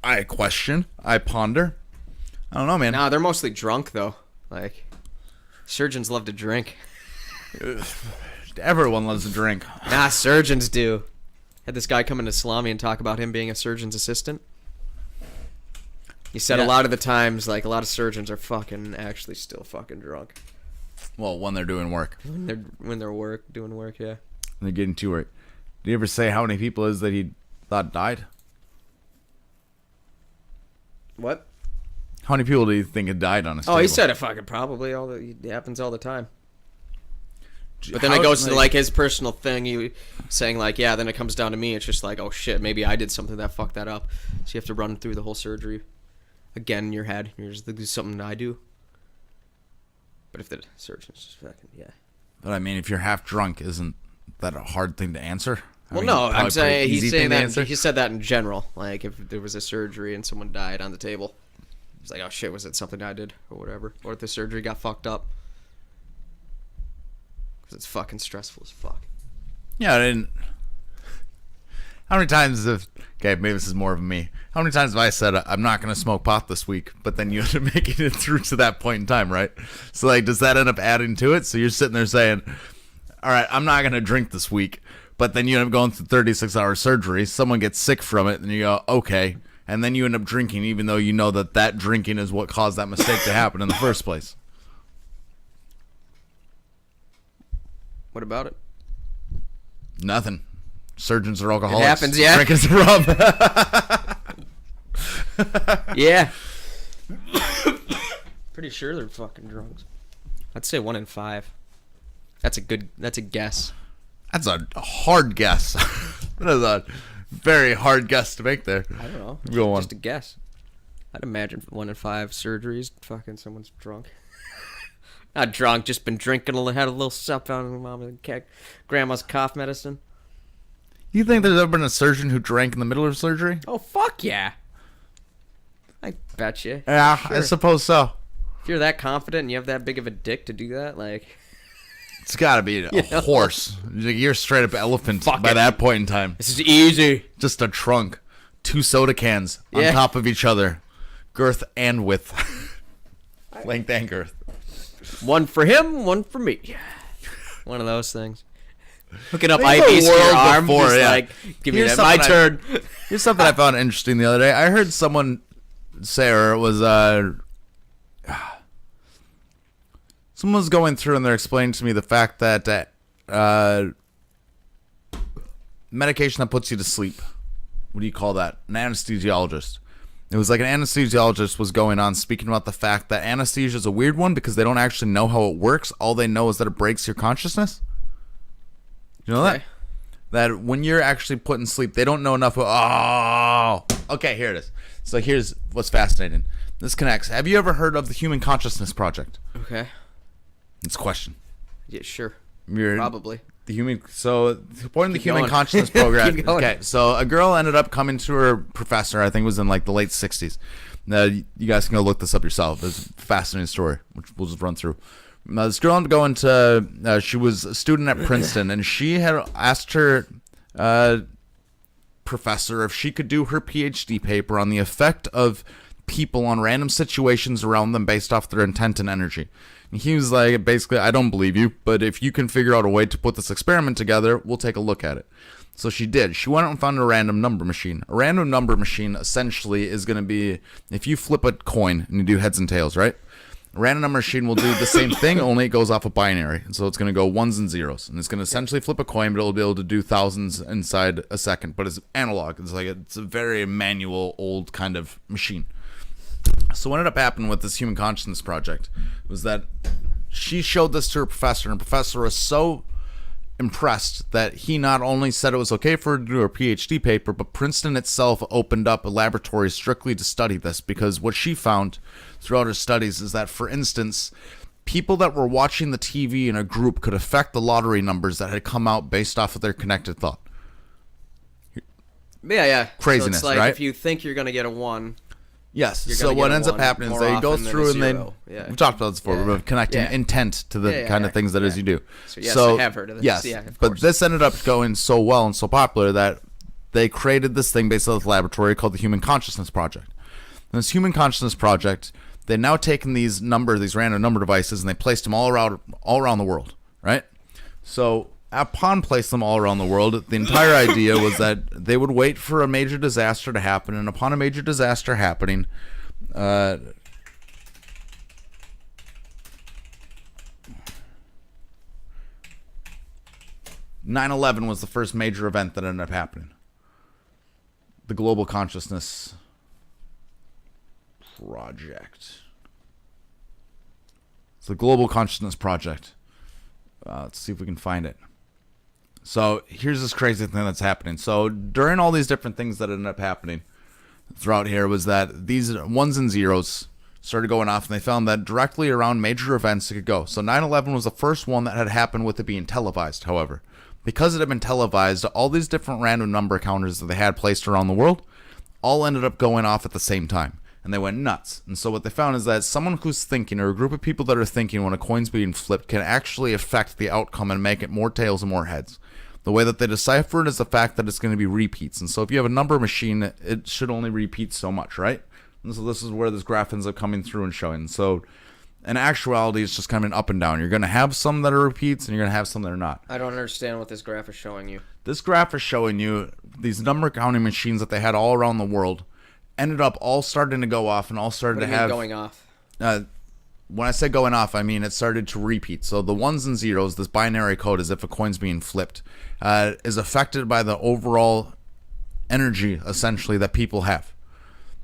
I question. I ponder. I don't know, man. Nah, they're mostly drunk, though. Like, surgeons love to drink. Everyone loves a drink. Nah, surgeons do. Had this guy come into Salami and talk about him being a surgeon's assistant. He said Yeah. a lot of the times, like, a lot of surgeons are fucking actually still fucking drunk. Well, when they're doing work. When they're doing work, yeah. They're getting to work. Did you ever say how many people is that he thought died? What? How many people do you think had died on his Oh, table? he said it fucking probably. It happens all the time. But then How- it goes to, like, his personal thing. He saying, like, yeah, then it comes down to me. It's just like, oh, shit, maybe I did something that fucked that up. So you have to run through the whole surgery again in your head. You're just like, this is something I do. But if the surgeon's just fucking, yeah. But I mean, if you're half drunk, isn't that a hard thing to answer? I Well, mean, no, probably I'm a saying pretty easy he's saying thing to that answer. he said that in general. Like, if there was a surgery and someone died on the table, it's like, oh shit, was it something I did or whatever? Or if the surgery got fucked up, because it's fucking stressful as fuck. Yeah, I didn't. How many times have... Okay, maybe this is more of me. How many times have I said, I'm not going to smoke pot this week, but then you end up making it through to that point in time, right? So, like, does that end up adding to it? So you're sitting there saying, all right, I'm not going to drink this week, but then you end up going through 36-hour surgery. Someone gets sick from it, and you go, okay. And then you end up drinking, even though you know that that drinking is what caused that mistake to happen in the first place. What about it? Nothing. Surgeons are alcoholics. happens, yeah. Drinking's the rub. Yeah. Pretty sure they're fucking drunks. I'd say 1 in 5. That's a guess. That's a hard guess. That is a very hard guess to make there. I don't know. Go on. Just a guess. I'd imagine 1 in 5 surgeries, fucking someone's drunk. Not drunk, just been drinking, had a little sup on mom and grandma's cough medicine. You think there's ever been a surgeon who drank in the middle of surgery? Oh, fuck yeah. I bet you. Yeah, Sure. I suppose so. If you're that confident and you have that big of a dick to do that, like... It's got to be a horse. You're straight up elephant Fuck by it. that point in time. This is easy. Just a trunk. 2 soda cans on Yeah. top of each other. Girth and width. Length and girth. 1 for him, 1 for me. One of those things. Hooking up Think of IVs to a your world arm, before, just yeah. like, give me Here's that. My something turn. Here's something I found interesting the other day. I heard someone say, or it was someone was going through and they're explaining to me the fact that medication that puts you to sleep. What do you call that? An anesthesiologist. It was like an anesthesiologist was going on speaking about the fact that anesthesia is a weird one because they don't actually know how it works. All they know is that it breaks your consciousness. You know that? Okay. That when you're actually put in sleep, they don't know enough. Okay, here it is. So here's what's fascinating. This connects. Have you ever heard of the Human Consciousness Project? Okay. It's a question. Yeah, sure. You're Probably. the human. So according to the Keep Human going. Consciousness Program. Keep going. Okay, so a girl ended up coming to her professor. I think it was in like the late '60s. Now you guys can go look this up yourself. It's a fascinating story, which we'll just run through. This girl ended up going to. She was a student at Princeton, and she had asked her professor if she could do her PhD paper on the effect of people on random situations around them based off their intent and energy. And he was like, basically, I don't believe you, but if you can figure out a way to put this experiment together, we'll take a look at it. So she did. She went out and found a random number machine. A random number machine essentially is going to be, if you flip a coin and you do heads and tails, right? A random number machine will do the same thing, only it goes off a binary. And so it's going to go ones and zeros. And it's going to essentially flip a coin, but it'll be able to do thousands inside a second. But it's analog. It's a very manual, old kind of machine. So what ended up happening with this Human Consciousness Project was that she showed this to her professor, and the professor was so impressed that he not only said it was okay for her to do her PhD paper, but Princeton itself opened up a laboratory strictly to study this, because what she found throughout her studies is that, for instance, people that were watching the TV in a group could affect the lottery numbers that had come out based off of their connected thought. Yeah. Craziness, so it's like right? If you think you're gonna get a 1, Yes. You're So gonna what get a ends up one happening is more they go often than through a and they zero. Yeah. we've talked about this before. Yeah. We're connecting Yeah. intent to the Yeah, kind of things that is you do. So yes, I have heard of this. Yes, Yeah, of but course. this ended up going so well and so popular that they created this thing based on this laboratory called the Human Consciousness Project. And this Human Consciousness Project, they've now taken these random number devices, and they placed them all around the world, right? So upon placing them all around the world, the entire idea was that they would wait for a major disaster to happen, and upon a major disaster happening, 9/11 was the first major event that ended up happening. The Global Consciousness Project. It's the Global Consciousness Project. Let's see if we can find it. So here's this crazy thing that's happening. So during all these different things that ended up happening throughout here was that these ones and zeros started going off, and they found that directly around major events it could go. So 9/11 was the first one that had happened with it being televised, however. Because it had been televised, all these different random number counters that they had placed around the world all ended up going off at the same time. And they went nuts. And so what they found is that someone who's thinking, or a group of people that are thinking when a coin's being flipped, can actually affect the outcome and make it more tails and more heads. The way that they decipher it is the fact that it's going to be repeats. And so if you have a number machine, it should only repeat so much, right? And so this is where this graph ends up coming through and showing. So in actuality, it's just coming up and down. You're going to have some that are repeats, and you're going to have some that are not. I don't understand what this graph is showing you. This graph is showing you these number counting machines that they had all around the world ended up all starting to go off and all started What to do you mean have going off? When I say going off, I mean it started to repeat. So the ones and zeros, this binary code, as if a coin's being flipped, is affected by the overall energy, essentially, that people have.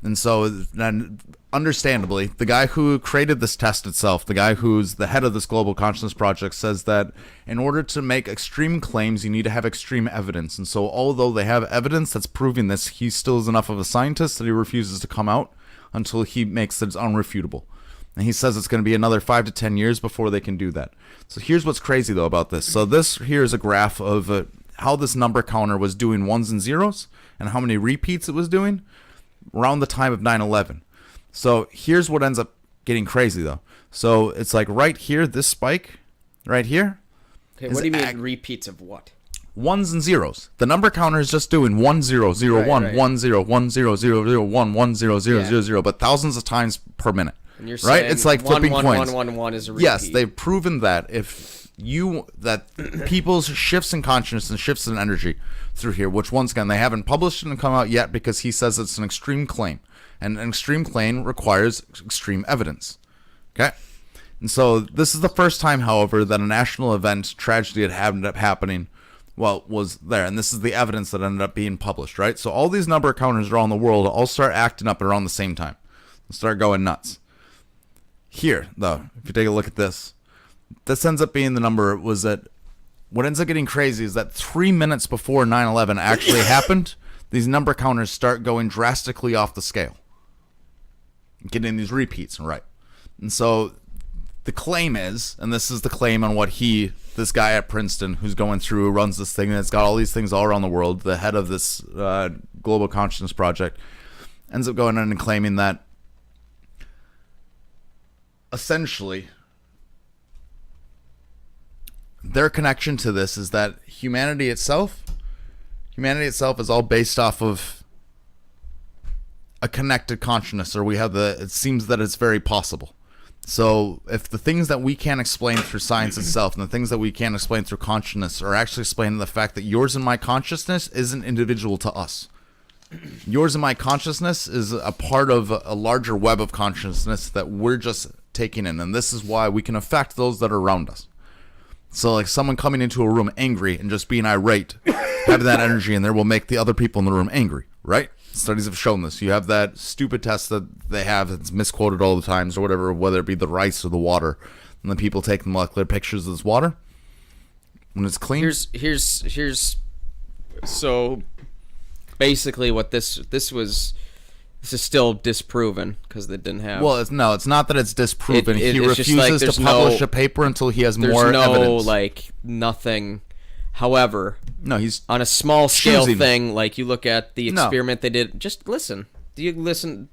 And so, then, understandably, the guy who created this test itself, the guy who's the head of this Global Consciousness Project, says that in order to make extreme claims, you need to have extreme evidence. And so, although they have evidence that's proving this, he still is enough of a scientist that he refuses to come out until he makes it unrefutable. And he says it's going to be another 5 to 10 years before they can do that. So here's what's crazy, though, about this. So this here is a graph of how this number counter was doing ones and zeros and how many repeats it was doing around the time of 9/11. So here's what ends up getting crazy, though. So it's like right here, this spike right here. Okay, what do you mean repeats of what? Ones and zeros. The number counter is just doing 1 0 0 1 right. 1 0 1 0 0 0 1 1 0 0 Yeah. 0 0, but thousands of times per minute. And you're right? saying It's like flipping 1 coins. 1 1 1 is a repeat. Yes, they've proven that if people's shifts in consciousness and shifts in energy through here, which once again they haven't published and come out yet because he says it's an extreme claim, and an extreme claim requires extreme evidence. Okay, and so this is the first time, however, that a national event tragedy had ended up happening. Well, was there, and this is the evidence that ended up being published. Right, so all these number counters around the world all start acting up around the same time, and start going nuts. Here, though, if you take a look at this ends up being the number was that what ends up getting crazy is that 3 minutes before 9/11 actually happened, these number counters start going drastically off the scale, getting these repeats, right? And so the claim is, and this is the claim on what this guy at Princeton who's going through, who runs this thing, and it's got all these things all around the world, the head of this Global Consciousness Project, ends up going in and claiming that essentially their connection to this is that humanity itself is all based off of a connected consciousness, or it seems that it's very possible. So if the things that we can't explain through science itself and the things that we can't explain through consciousness are actually explaining the fact that yours and my consciousness isn't individual to us. Yours and my consciousness is a part of a larger web of consciousness that we're just taking in, and this is why we can affect those that are around us. So like someone coming into a room angry and just being irate, having that energy in there will make the other people in the room angry, right? Studies have shown this. You have that stupid test that they have that's misquoted all the times or whatever, whether it be the rice or the water, and then people take molecular pictures of this water when it's clean. Here's so basically what this is still disproven because they didn't have. Well, it's not that it's disproven. He it's just refuses like to publish a paper until he has more There's no evidence. like nothing. However, No, he's on a small scale choosing. thing, like you look at the No. experiment they did. Just listen. Do you listen?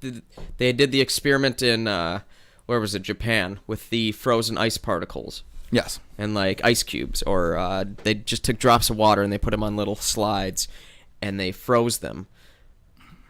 They did the experiment in where was it? Japan, with the frozen ice particles yes. and like ice cubes, or they just took drops of water and they put them on little slides, and they froze them.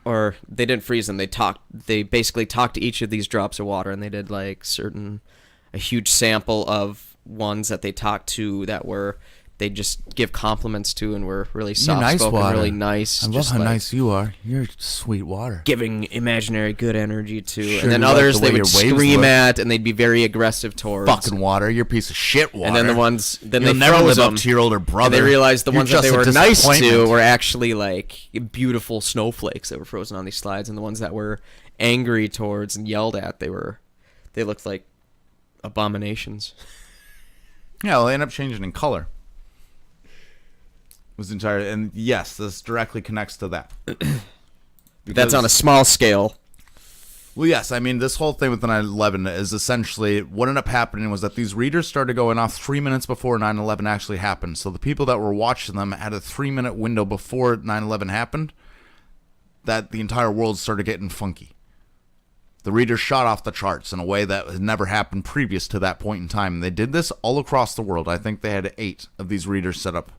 Or they didn't freeze them. They basically talked to each of these drops of water, and they did like a huge sample of ones that they talked to that were they just give compliments to and were really You're nice soft-spoken, water. really nice. I love just how like nice you are. You're sweet water. giving imaginary good energy to. Sure And then do like others the they way would your waves scream look. at, and they'd be very aggressive towards. Fucking water. You're a piece of shit water. And then the ones, then You'll they never froze live them. up to your older brother. And they realized the You're ones that they just a were nice to disappointment. were actually like beautiful snowflakes that were frozen on these slides, and the ones that were angry towards and yelled at, they looked like abominations. Yeah, well, they end up changing in color. Was entire, and yes, this directly connects to that. That's on a small scale. Well, yes, I mean, this whole thing with the 9/11 is essentially what ended up happening was that these readers started going off 3 minutes before 9/11 actually happened. So the people that were watching them had a 3-minute window before 9/11 happened that the entire world started getting funky. The readers shot off the charts in a way that had never happened previous to that point in time. And they did this all across the world. I think they had 8 of these readers set up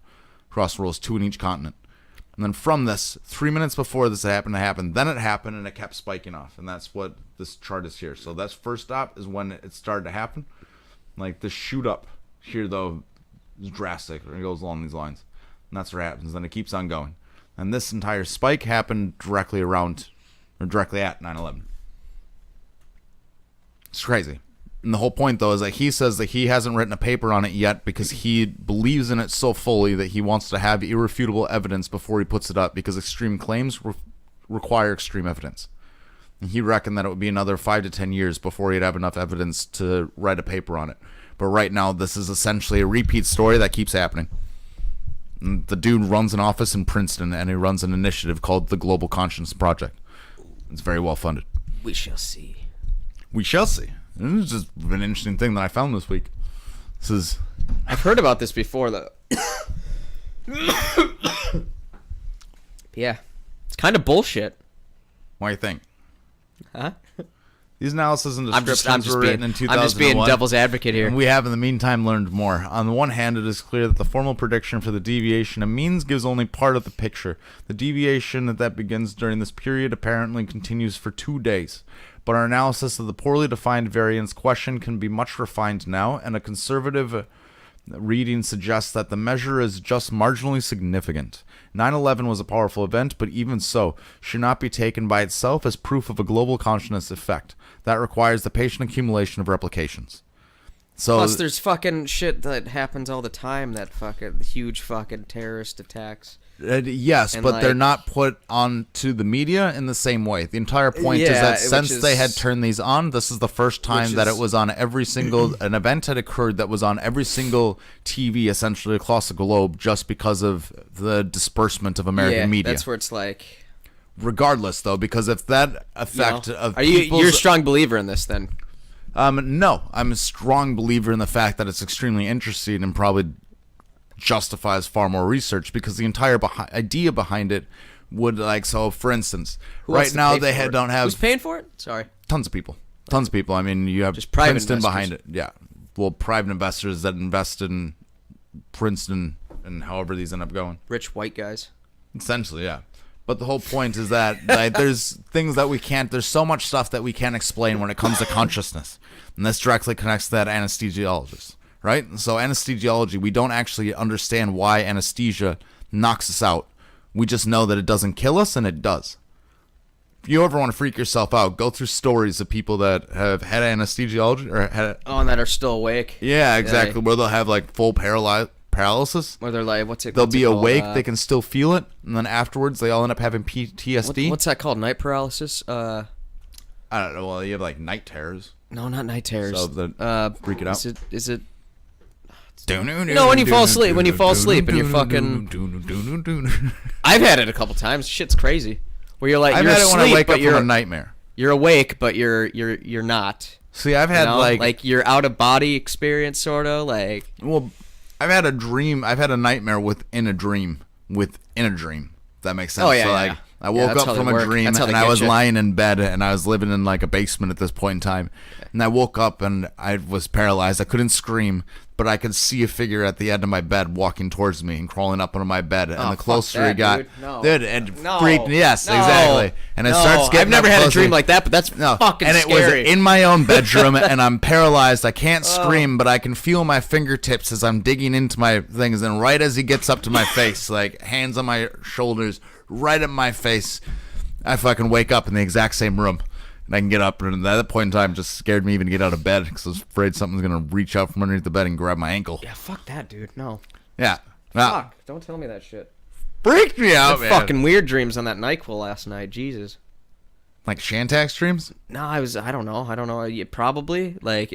across the world, 2 in each continent. And then from this, 3 minutes before this happened to happen, then it happened and it kept spiking off. And that's what this chart is here. So that's first stop is when it started to happen. Like the shoot up here, though, is drastic. It goes along these lines. And that's what happens. Then it keeps on going. And this entire spike happened directly around, or directly at 9/11. It's crazy. And the whole point, though, is that he says that he hasn't written a paper on it yet because he believes in it so fully that he wants to have irrefutable evidence before he puts it up, because extreme claims require extreme evidence. And he reckoned that it would be another 5 to 10 years before he'd have enough evidence to write a paper on it. But right now, this is essentially a repeat story that keeps happening. And the dude runs an office in Princeton, and he runs an initiative called the Global Conscience Project. It's very well funded. We shall see. We shall see. It's just an interesting thing that I found this week. This is... I've heard about this before, though. Yeah. It's kind of bullshit. What do you think? Huh? These analyses and I'm descriptions just were written in 2001. I'm just being devil's advocate here. And we have, in the meantime, learned more. On the one hand, it is clear that the formal prediction for the deviation of means gives only part of the picture. The deviation that begins during this period apparently continues for 2 days. But our analysis of the poorly defined variance question can be much refined now, and a conservative reading suggests that the measure is just marginally significant. 9/11 was a powerful event, but even so, should not be taken by itself as proof of a global consciousness effect. That requires the patient accumulation of replications. So, Plus, there's fucking shit that happens all the time, that fucking huge fucking terrorist attacks. yes, And, but they're like- not put onto the media in the same way. The entire point is Yeah, that which since they had is- turned these on, this is the first time Which that is- it was on every single... an event had occurred that was on every single TV, essentially, across the globe, just because of the disbursement of American yeah, media. that's where it's like... Regardless, though, because if that effect you know, of are you? people's... You're a strong believer in this, then? No, I'm a strong believer in the fact that it's extremely interesting and probably justifies far more research, because the entire idea behind it would, like, so for instance, Who wants right to now pay they for it? don't have Who's paying for it? Sorry. tons of people. I mean, you have Just private Princeton investors. behind it. Yeah. Well, private investors that invest in Princeton and however these end up going. Rich white guys. Essentially, yeah. But the whole point is that like, there's things that we can't, there's so much stuff that we can't explain when it comes to consciousness. And this directly connects to that anesthesiologist, right? So anesthesiology, we don't actually understand why anesthesia knocks us out. We just know that it doesn't kill us, and it does. If you ever want to freak yourself out, go through stories of people that have had anesthesiology or had, Oh, and that are still awake. yeah, exactly, where they'll have like full paralysis. Or they're like, what's it? They'll what's it be called? awake, they can still feel it, and then afterwards they all end up having PTSD. What's that called? Night paralysis? I don't know. Well, you have like night terrors. No, not night terrors. So the freak it out. Is it? No, when you fall asleep- when you fall asleep and you're fucking- I've had it a couple times. Shit's crazy. Where you're like, I've you're had it asleep, when I wake but up from a nightmare. you're awake, but you're not. See, I've You had know? like your out of body experience, sort of like. well, I've had a dream. I've had a nightmare within a dream within a dream. If that makes sense. Oh, yeah, so yeah, like yeah. I woke that's up how from they a work. dream, That's how they and I get was you. lying in bed, and I was living in like a basement at this point in time. And I woke up, and I was paralyzed. I couldn't scream, but I could see a figure at the end of my bed walking towards me and crawling up onto my bed. And Oh, the fuck closer that, he got, dude. No. it No. freaked. Yes, No. exactly. And it No. starts getting. I've never up had a closer. dream like that, but that's fucking and it scary. was in my own bedroom, and I'm paralyzed. I can't scream, but I can feel my fingertips as I'm digging into my things. And right as he gets up to my face, like hands on my shoulders, right at my face, I fucking wake up in the exact same room. And I can get up, and at that point in time, it just scared me even to get out of bed because I was afraid something's gonna reach out from underneath the bed and grab my ankle. Yeah, fuck that, dude. No. Yeah, Fuck. Don't tell me that shit. freaked me out, man. Fucking weird dreams on that NyQuil last night. Jesus. Like Shantax dreams. No, I don't know. Probably. Like,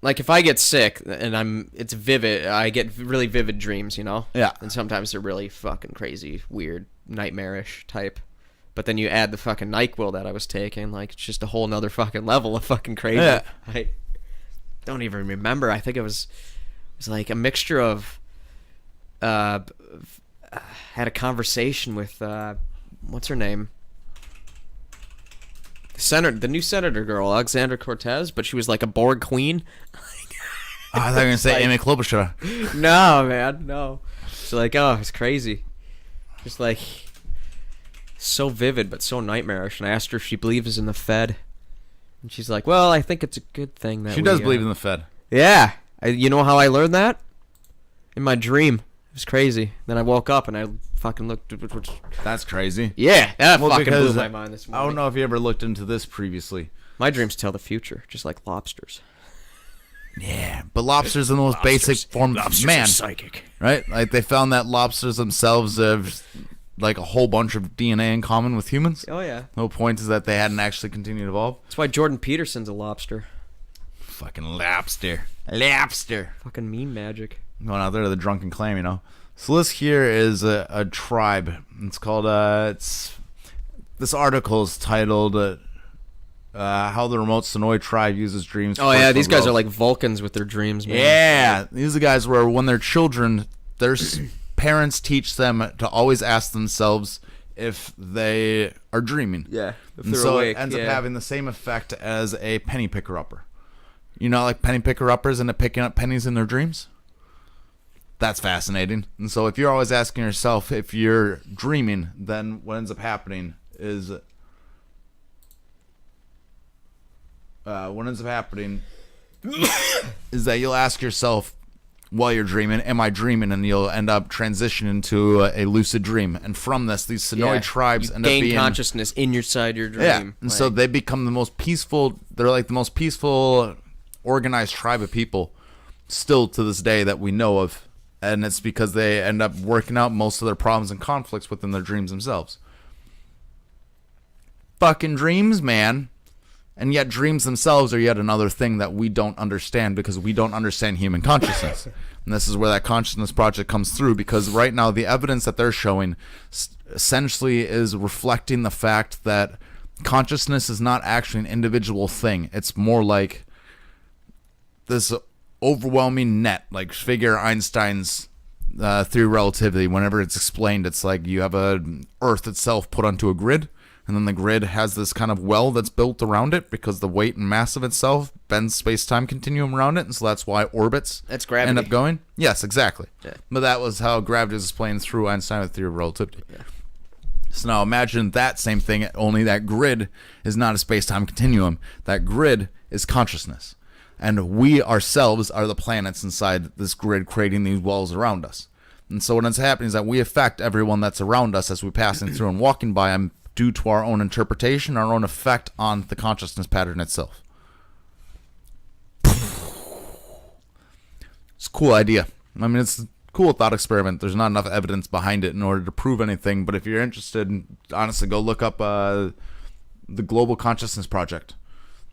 like, if I get sick and it's vivid, I get really vivid dreams, you know? Yeah. And sometimes they're really fucking crazy, weird, nightmarish type. But then you add the fucking NyQuil that I was taking, like, it's just a whole nother fucking level of fucking crazy. Yeah. I don't even remember. I think it was like a mixture of, had a conversation with, what's her name? The new senator girl, Alexandra Cortez, but she was like a Borg queen. Oh, I thought you were gonna say Like- Amy Klobuchar. No, man, no. She's like, oh, it's crazy. Just like so vivid, but so nightmarish. And I asked her if she believes in the Fed, and she's like, well, I think it's a good thing that She does believe in the Fed. Yeah, you know how I learned that? In my dream. It was crazy. Then I woke up and I fucking looked. That's crazy. Yeah, that Well, fucking blew because my mind this I morning. don't know if you ever looked into this previously. My dreams tell the future, just like lobsters. Yeah, but lobsters are the most basic form of man, psychic. right? Like they found that lobsters themselves have like a whole bunch of DNA in common with humans. Oh yeah. The whole point is that they hadn't actually continued to evolve. That's why Jordan Peterson's a lobster. Fucking lobster. Lobster. Fucking meme magic. Going out there to the drunken clam, you know. So this here is a tribe. It's called this article is titled "How the Remote Sonoy Tribe Uses Dreams." for Oh yeah, these guys Personal are Growth." like Vulcans with their dreams, man. Yeah, these are guys where when they're children, their parents teach them to always ask themselves if they are dreaming. Yeah, if And they're so awake, it ends up yeah. having the same effect as a penny picker upper. You know, like penny picker uppers end up picking up pennies in their dreams. That's fascinating. And so if you're always asking yourself if you're dreaming, then what ends up happening is is that you'll ask yourself while you're dreaming, am I dreaming? And you'll end up transitioning to a lucid dream. And from this, these Sonoy tribes you end up gain being consciousnous in your side your dream. yeah, and so they become the most peaceful. They're like the most peaceful, organized tribe of people, still to this day that we know of, and it's because they end up working out most of their problems and conflicts within their dreams themselves. Fucking dreams, man. And yet dreams themselves are yet another thing that we don't understand because we don't understand human consciousness. And this is where that consciousness project comes through, because right now the evidence that they're showing essentially is reflecting the fact that consciousness is not actually an individual thing. It's more like this overwhelming net, like figure Einstein's theory of relativity. Whenever it's explained, it's like you have a Earth itself put onto a grid, and then the grid has this kind of well that's built around it because the weight and mass of itself bends space-time continuum around it, and so that's why orbits That's gravity. end up going. Yes, exactly. Yeah. But that was how gravity was explained through Einstein's theory of relativity. Yeah. So now imagine that same thing, only that grid is not a space-time continuum. That grid is consciousness. And we ourselves are the planets inside this grid creating these walls around us. And so what ends up happening is that we affect everyone that's around us as we're passing through and walking by them due to our own interpretation, our own effect on the consciousness pattern itself. It's a cool idea. I mean, it's a cool thought experiment. There's not enough evidence behind it in order to prove anything, but if you're interested, honestly, go look up the Global Consciousness Project.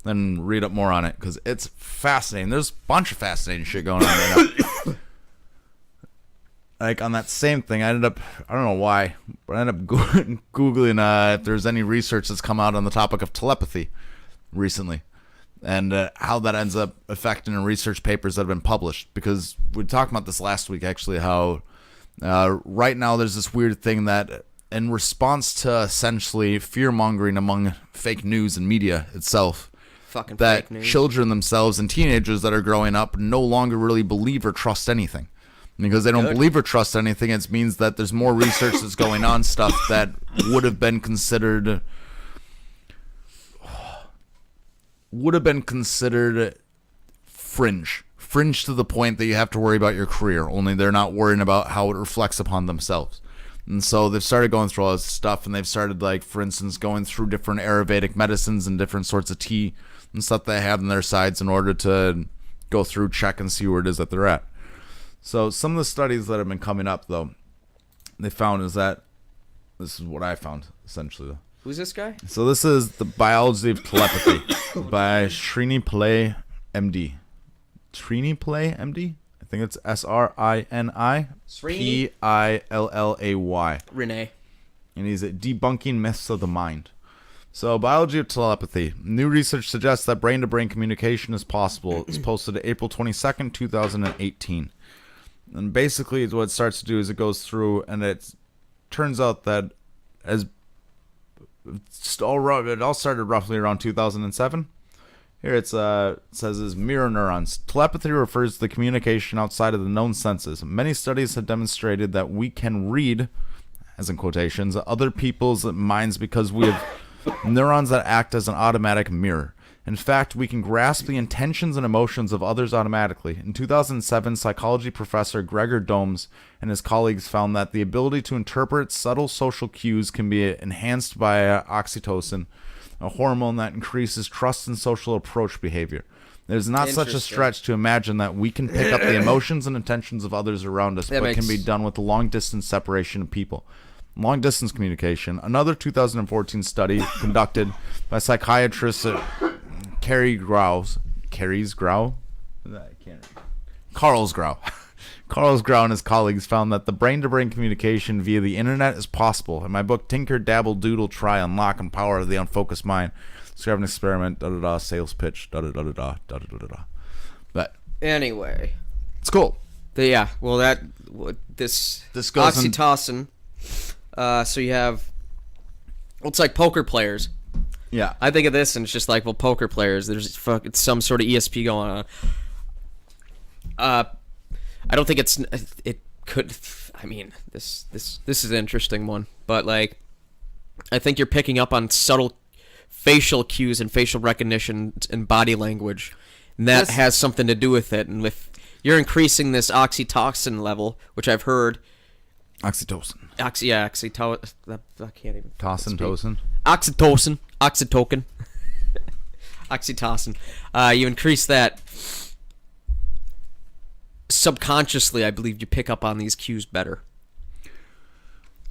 Then read up more on it, because it's fascinating. There's a bunch of fascinating shit going on right now. Like on that same thing, I don't know why, but I ended up Googling if there's any research that's come out on the topic of telepathy recently, and how that ends up affecting research papers that have been published. Because we talked about this last week, actually, how Right now, there's this weird thing that, in response to essentially fear-mongering among fake news and media itself, Fucking that fake news. children themselves and teenagers that are growing up no longer really believe or trust anything. Because they don't Good. believe or trust anything, it means that there's more research that's going on, stuff that would have been considered fringe to the point that you have to worry about your career, only they're not worrying about how it reflects upon themselves. And so they've started going through all this stuff, and they've started, like, for instance, going through different Ayurvedic medicines and different sorts of tea and stuff they have on their sides in order to go through, check, and see where it is that they're at. So some of the studies that have been coming up, though, they found is that, this is what I found, essentially, though. Who's this guy? So this is The Biology of Telepathy by Srini Pillai, MD. Srini Pillai, MD? I think it's SRINI PILLAY. Renee. And he's debunking myths of the mind. So, Biology of Telepathy. New research suggests that brain-to-brain communication is possible. It's posted April 22nd, 2018. And basically, what it starts to do is it goes through, and it turns out that it all started roughly around 2007. Here it says is mirror neurons. Telepathy refers to the communication outside of the known senses. Many studies have demonstrated that we can read, as in quotations, other people's minds because we have neurons that act as an automatic mirror. In fact, we can grasp the intentions and emotions of others automatically. In 2007, psychology professor Gregor Domes and his colleagues found that the ability to interpret subtle social cues can be enhanced by oxytocin, a hormone that increases trust and social approach behavior. There's not such a stretch to imagine that we can pick up the emotions and intentions of others around us, but can be done with the long-distance separation of people. Long-distance communication. Another 2014 study conducted by psychiatrist Carries Grau? Carls Grau. Carls Grau and his colleagues found that the brain-to-brain communication via the internet is possible. In my book, Tinker, Dabble, Doodle, Try, Unlock, and Power of the Unfocused Mind, describe an experiment, da-da-da, sales pitch, da-da-da-da-da, da-da-da-da-da. But Anyway. it's cool. This goes oxytocin. So you have, well, it's like poker players. Yeah. I think of this and it's just like, well, poker players. There's fucking some sort of ESP going on. I don't think it could. I mean, this is an interesting one, but like, I think you're picking up on subtle facial cues and facial recognition and body language, and that has something to do with it. And with you're increasing this oxytocin level, which I've heard. Oxytocin. I can't even. Toxin. Oxytocin. Oxytocin. You increase that. Subconsciously, I believe you pick up on these cues better.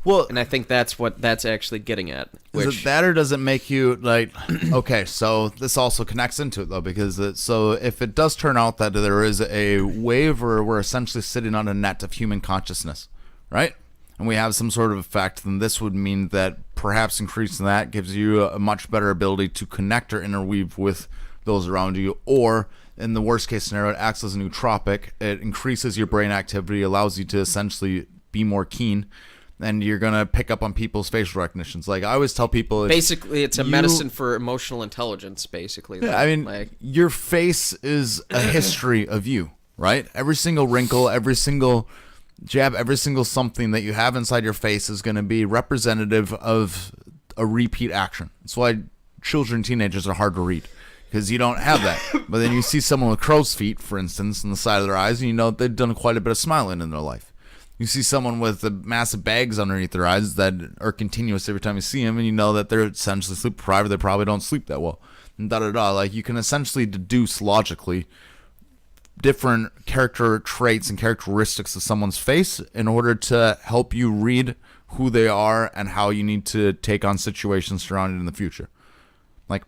Well, and I think that's what that's actually getting at. Is it that, or does it make you like? Okay, so this also connects into it though, because so if it does turn out that there is a wave, or we're essentially sitting on a net of human consciousness, right? And we have some sort of effect, then this would mean that perhaps increasing that gives you a much better ability to connect or interweave with those around you, or in the worst case scenario, it acts as a nootropic. It increases your brain activity, allows you to essentially be more keen, and you're going to pick up on people's facial recognitions. Like I always tell people, basically it's a medicine for emotional intelligence, basically. Yeah, I mean, like, your face is a history of you, right? Every single wrinkle, every single jab, every single something that you have inside your face is going to be representative of a repeat action. That's why children and teenagers are hard to read, because you don't have that. But then you see someone with crow's feet, for instance, on the side of their eyes, and you know they've done quite a bit of smiling in their life. You see someone with the massive bags underneath their eyes that are continuous every time you see them, and you know that they're essentially sleep deprived. They probably don't sleep that well. And da-da-da. Like, you can essentially deduce logically different character traits and characteristics of someone's face in order to help you read who they are and how you need to take on situations surrounding in the future. Like,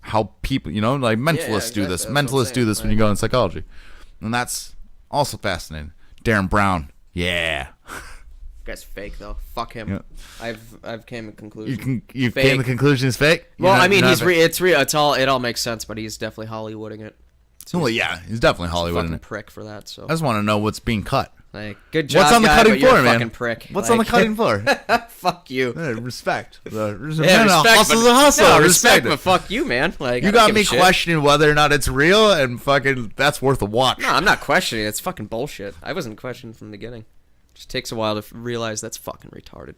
how people, you know, like mentalists do this. Mentalists do this when you go in psychology. And that's also fascinating. Darren Brown. Yeah. Guy's fake though. Fuck him. Yeah. I've came to conclusion. You came to the conclusion he's fake? Well, I mean, it's real. It all makes sense, but he's definitely Hollywooding it. Well, yeah, he's definitely Hollywood. Fucking Isn't it? prick for that. So I just want to know what's being cut. like, good job. What's on the guy, cutting but you're floor, a man? Fucking prick. What's on the cutting floor? Fuck you. Respect. Respect, Hustle's but, a hustle. No, respect respect, it. but fuck you, man. Like, I You don't got give me a shit. questioning whether or not it's real, and fucking that's worth a watch. No, I'm not questioning. It's fucking bullshit. I wasn't questioning from the beginning. Just takes a while to realize that's fucking retarded.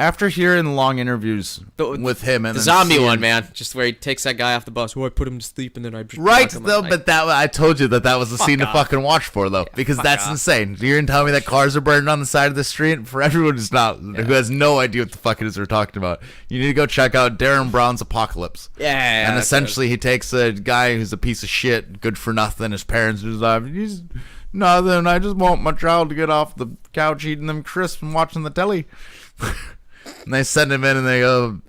After hearing long interviews with him and The then zombie seeing- one, man, just where he takes that guy off the bus. Oh, I put him to sleep and then I just Right, knock him though, out. but that I told you that was the scene off. to fucking watch for, though, because fuck that's off. insane. You're gonna tell me that cars are burning on the side of the street? For everyone who has no idea what the fuck it is we're talking about, you need to go check out Darren Brown's Apocalypse. Yeah, and that's essentially he takes a guy who's a piece of shit, good for nothing. His parents are like, he's nothing. I just want my child to get off the couch eating them crisps and watching the telly. And they send him in and they go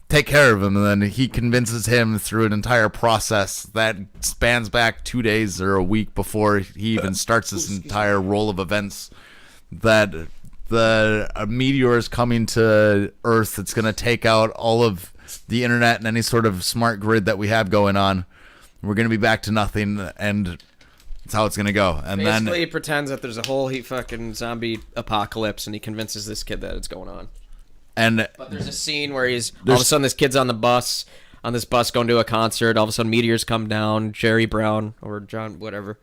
take care of him, and then he convinces him through an entire process that spans back 2 days or a week before he even starts this entire roll of events that a meteor is coming to Earth that's going to take out all of the internet and any sort of smart grid that we have going on. We're going to be back to nothing, and that's how it's going to go. And basically then he pretends that there's a whole fucking zombie apocalypse and he convinces this kid that it's going on. But there's a scene where all of a sudden this kid's on this bus going to a concert. All of a sudden meteors come down. Jerry Brown or John whatever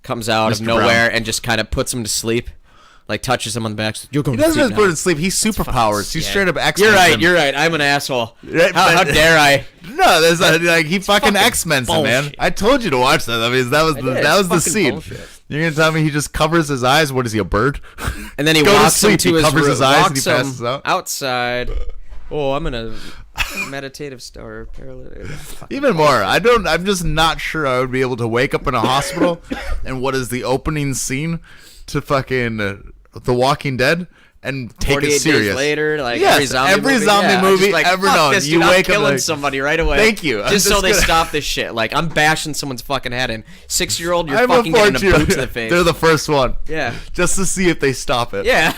comes out of Mr. nowhere Brown. and just kind of puts him to sleep, like touches him on the back. You're going he to doesn't sleep just put him now. to sleep. He's superpowers. He's straight up X-Men. You're right. I'm an asshole. Right, How but- dare I? No, there's like he fucking X-Men's him, man. bullshit. I told you to watch that. I mean, that was I the did. that was It's the fucking scene. bullshit. You're gonna tell me he just covers his eyes? What is he, a bird? And then he Go to walks him sleep, to he his covers room, his eyes and walks he passes him out. outside. Oh, I'm in a meditative star paralytic. Even more, I'm just not sure I would be able to wake up in a hospital and what is the opening scene to fucking The Walking Dead and take 48 it serious. days later, like Yes, every zombie every movie, zombie yeah, I'm just like, ever fuck known. This, You dude, wake I'm up killing like, somebody right away. Thank you. I'm Just so just they gonna- stop this shit. Like I'm bashing someone's fucking head in. 6-year-old, you're I'm fucking getting a 14. boot to the face. They're the first one. Yeah. Just to see if they stop it. Yeah.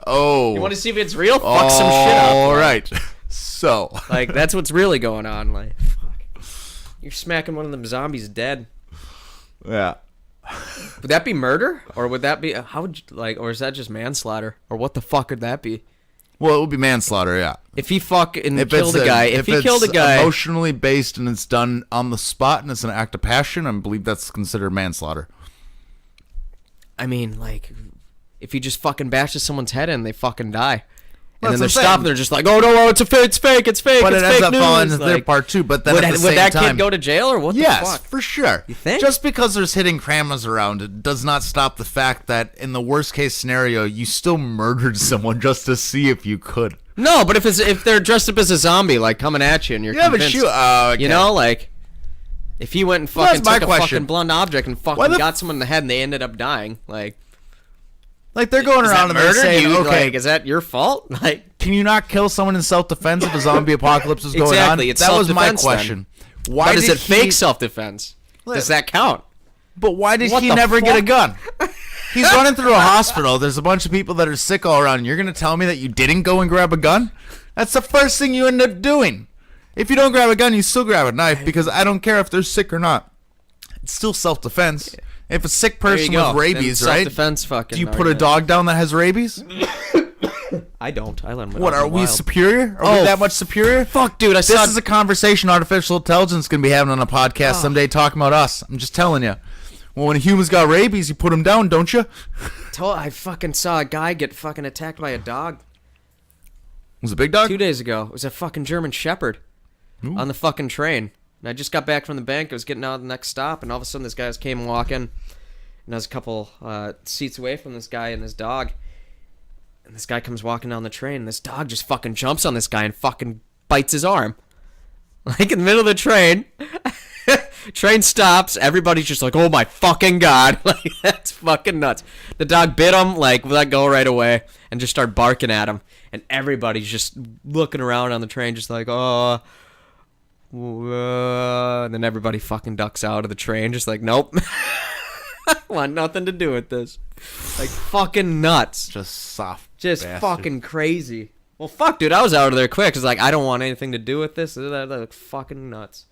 Oh. You want to see if it's real? Fuck some shit up. All like. right. So. Like that's what's really going on. Like, fuck. You're smacking one of them zombies dead. Yeah. Would that be murder, or would that be how would you, like, or is that just manslaughter, or what the fuck would that be? Well, it would be manslaughter, yeah. If he fucking If killed a guy, if he killed a it's guy, emotionally based and it's done on the spot and it's an act of passion, I believe that's considered manslaughter. I mean, like, if he just fucking bashes someone's head in, they fucking die. Well, And then that's they're what I'm stopping. They're just like, oh no, it's fake, it's fake, it's fake, But it's it ends fake up falling news. into their Like, part too. But then would, at the would same that time, kid go to jail or what yes, the fuck? for sure. You think? Just because there's hidden cameras around, it does not stop the fact that in the worst case scenario, you still murdered someone just to see if you could. No, but if they're dressed up as a zombie, like coming at you, and you're Yeah, but convinced, shoot, okay. you know, like if he went and Well, fucking that's my took a question. fucking blunt object and Why fucking the got someone in the head and they ended up dying, like Like they're going is around that and they're murder? saying, Do you, okay, like, is that your fault? Like, can you not kill someone in self-defense if a zombie apocalypse is going Exactly, on? it's That was my self-defense then. question. Why but is did it fake self-defense? Does that count? But why did What he the never get a fuck? gun? He's running through a hospital. There's a bunch of people that are sick all around. You're going to tell me that you didn't go and grab a gun? That's the first thing you end up doing. If you don't grab a gun, you still grab a knife because I don't care if they're sick or not. It's still self-defense. If a sick There you person go. with rabies, Then right? self-defense fucking Do you put a argument. dog down that has rabies? I don't. I let him. What, are we superior? Are we Oh, that much superior? Fuck, dude. I This saw. is a conversation artificial intelligence going to be having on a podcast someday talking about us. I'm just telling you. Well, when humans got rabies, you put them down, don't you? I fucking saw a guy get fucking attacked by a dog Was it a big dog? 2 days ago. It was a fucking German Shepherd on the fucking train. And I just got back from the bank. I was getting out of the next stop, and all of a sudden this guy came walking, and I was a couple seats away from this guy and his dog. And this guy comes walking down the train, and this dog just fucking jumps on this guy and fucking bites his arm. Like in the middle of the train. Train stops. Everybody's just like, oh my fucking God. Like, that's fucking nuts. The dog bit him, like, let go right away, and just started barking at him. And everybody's just looking around on the train, just like, oh. And then everybody fucking ducks out of the train, just like, nope. I want nothing to do with this. Like, fucking nuts. Just soft. Just bastard. fucking crazy. Well, fuck, dude. I was out of there quick. Cause like, I don't want anything to do with this. They're like fucking nuts.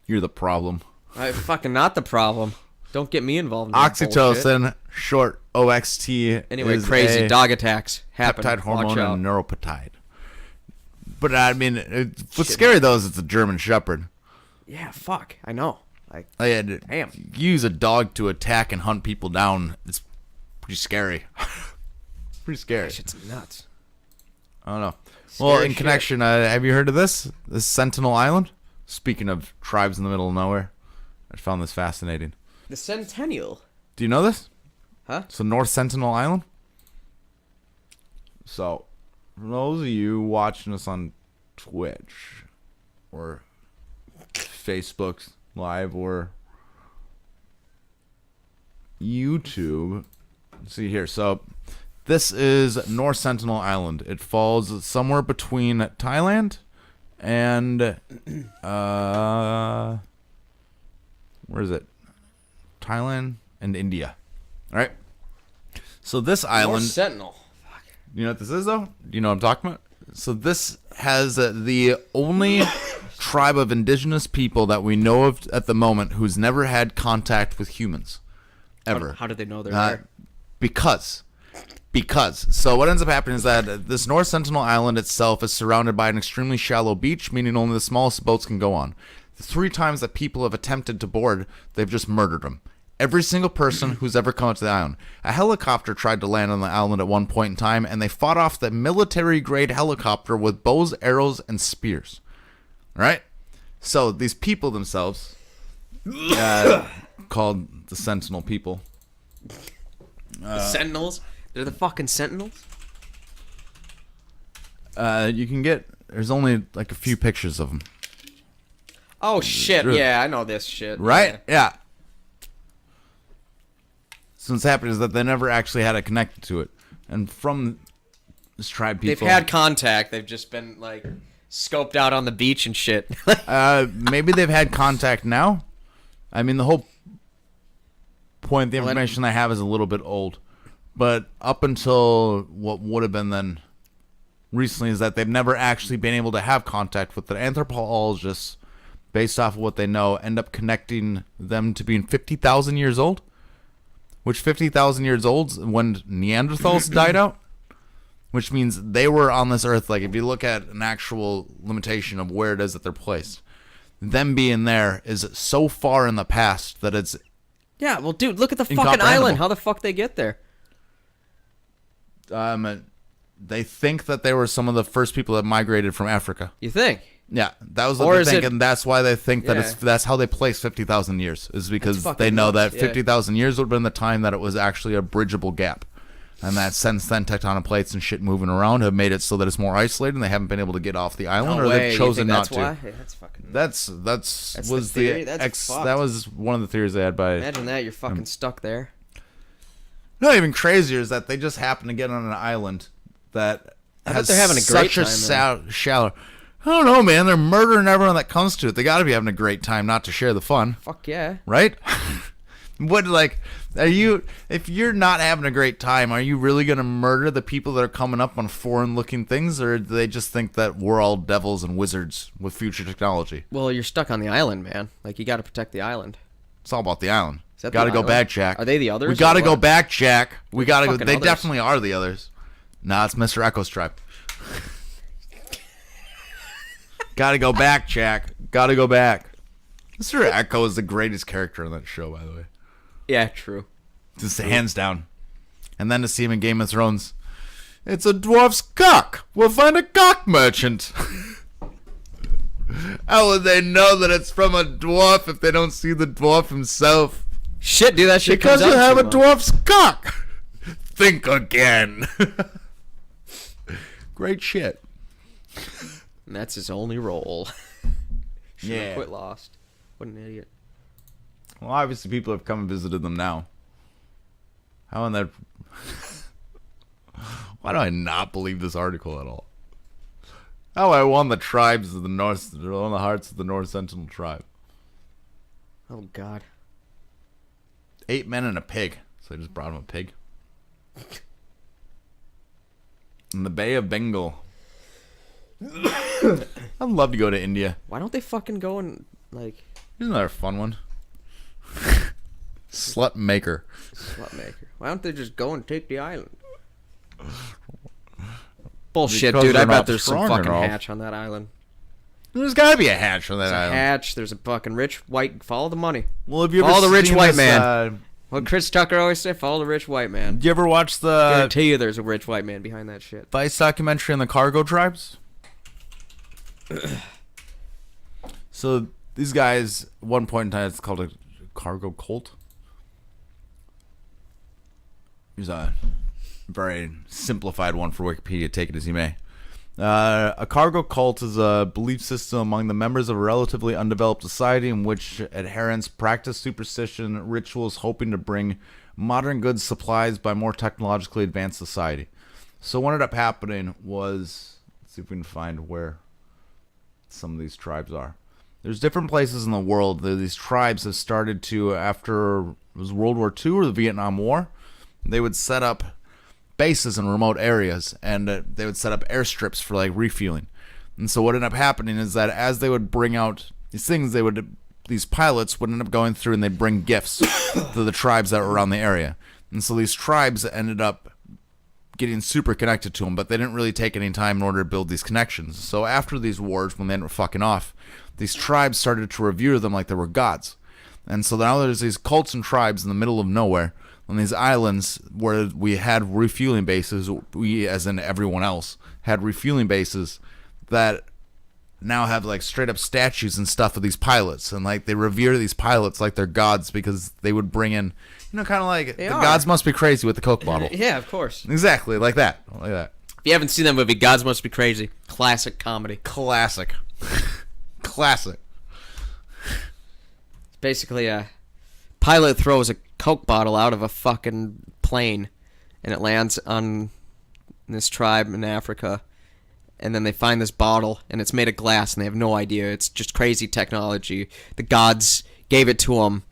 You're the problem. Fucking not the problem. Don't get me involved in that bullshit. Oxytocin, short OXT. Anyway, is crazy a dog attacks happen. peptide Watch hormone out. and neuropeptide. But I mean, what's scary though is it's a German Shepherd. Yeah, fuck. I know. Like, I had damn. use a dog to attack and hunt people down. It's pretty scary. Pretty scary. shit's nuts. I don't know. Well, Scary in shit. connection, have you heard of this? This Sentinel Island? Speaking of tribes in the middle of nowhere, I found this fascinating. The Centennial. Do you know this? Huh? So North Sentinel Island. So, for those of you watching us on Twitch or Facebook Live or YouTube, let's see here. So, this is North Sentinel Island. It falls somewhere between Thailand and where is it? Thailand and India. All right. So this North island, Sentinel. you know what this is though? Do you know what I'm talking about? So this has the only tribe of indigenous people that we know of at the moment who's never had contact with humans, ever. How did they know they're Uh, there? because so what ends up happening is that this North Sentinel Island itself is surrounded by an extremely shallow beach, meaning only the smallest boats can go on. The 3 times that people have attempted to board, they've just murdered them. Every single person who's ever come to the island. A helicopter tried to land on the island at one point in time, and they fought off the military-grade helicopter with bows, arrows, and spears. All right? So these people themselves, called the Sentinel people, The Sentinels? They're the fucking Sentinels? you can get, there's only like a few pictures of them. Oh, shit. Really? Yeah, I know this shit. Right? Yeah. So what's happened is that they never actually had it connected to it. And from this tribe They've people... had contact. They've just been, like, scoped out on the beach and shit. maybe they've had contact now. I mean, the whole point, the Well, then- information I have is a little bit old. But up until what would have been then recently is that they've never actually been able to have contact with the anthropologists based off of what they know, end up connecting them to being 50,000 years old. Which 50,000 years old when Neanderthals died out, which means they were on this earth. Like if you look at an actual limitation of where it is that they're placed, them being there is so far in the past that it's Yeah, well, dude, look at the fucking Incomprehensible. island. How the fuck they get there? they think that they were some of the first people that migrated from Africa. You think? Yeah, that was Or what is they think, it- and that's why they think that Yeah. that's how they place 50,000 years is because fucking they know nuts, that yeah. 50,000 years would have been the time that it was actually a bridgeable gap. And that since then, tectonic plates and shit moving around have made it so that it's more isolated, and they haven't been able to get off the island, No or way. they've You chosen think not that's to. why? Yeah, that's fucking. That's the was theory? the That's fucked. that was one of the theories they had by. Imagine that. You're fucking stuck there. No, even crazier is that they just happen to get on an island that I bet has they're having a great such a time shallow. I don't know, man. They're murdering everyone that comes to it. They got to be having a great time, not to share the fun, Fuck yeah. right? What like are you? If you're not having a great time, are you really gonna murder the people that are coming up on foreign-looking things, or do they just think that we're all devils and wizards with future technology? Well, you're stuck on the island, man. Like, you got to protect the island. It's all about the island. Is that Got to the go island? back, Jack. Are they the others? We got to or go what? back, Jack. We got to go. fucking They others? definitely are the others. Nah, it's Mr. Echo's tribe. Got to go back, Jack. Got to go back. Mr. Echo is the greatest character on that show, by the way. Yeah, true. Just hands down. And then to see him in Game of Thrones, it's a dwarf's cock. We'll find a cock merchant. How would they know that it's from a dwarf if they don't see the dwarf himself? Shit, dude, that shit Because comes you out have a too much. dwarf's cock. Think again. Great shit. And that's his only role. Should've Yeah. quit Lost. What an idiot. Well, obviously people have come and visited them now. How in that... Why do I not believe this article at all? How I won the tribes of the North... Won the hearts of the North Sentinel tribe. Oh, God. 8 men and a pig. So I just brought him a pig. In the Bay of Bengal. I'd love to go to India. Why don't they fucking go and, like... Here's another fun one. Slut maker. Slut maker. Why don't they just go and take the island? Bullshit, Because dude. I they're bet not there's some strong fucking enough. hatch on that island. There's got to be a hatch on that There's a island. hatch. There's a fucking rich white. Follow the money. Well, have you ever Follow the rich seen white this, man. What Chris Tucker always say? Follow the rich white man. Do you ever watch the Guarantee you there's a rich white man behind that shit. Vice documentary on the cargo tribes? So these guys, at one point in time, it's called a cargo cult. Here's a very simplified one for Wikipedia. Take it as you may. A cargo cult is a belief system among the members of a relatively undeveloped society in which adherents practice superstition rituals hoping to bring modern goods supplies by more technologically advanced society. So what ended up happening was, let's see if we can find where some of these tribes are. There's different places in the world that these tribes have started to, after it was World War II or the Vietnam War, they would set up bases in remote areas, and they would set up airstrips for like refueling. And so what ended up happening is that as they would bring out these things, these pilots would end up going through and they'd bring gifts to the tribes that were around the area. And so these tribes ended up getting super connected to them, but they didn't really take any time in order to build these connections. So after these wars, when they ended up fucking off, these tribes started to revere them like they were gods. And so now there's these cults and tribes in the middle of nowhere on these islands where we had refueling bases. We, as in everyone else, had refueling bases that now have like straight up statues and stuff of these pilots, and like they revere these pilots like they're gods because they would bring in, kind of like the gods must be crazy with the Coke bottle. Yeah, of course. Exactly, like that. If you haven't seen that movie, Gods Must Be Crazy. Classic comedy. Classic. Classic. It's basically a pilot throws a Coke bottle out of a fucking plane, and it lands on this tribe in Africa. And then they find this bottle, and it's made of glass, and they have no idea. It's just crazy technology. The gods gave it to them.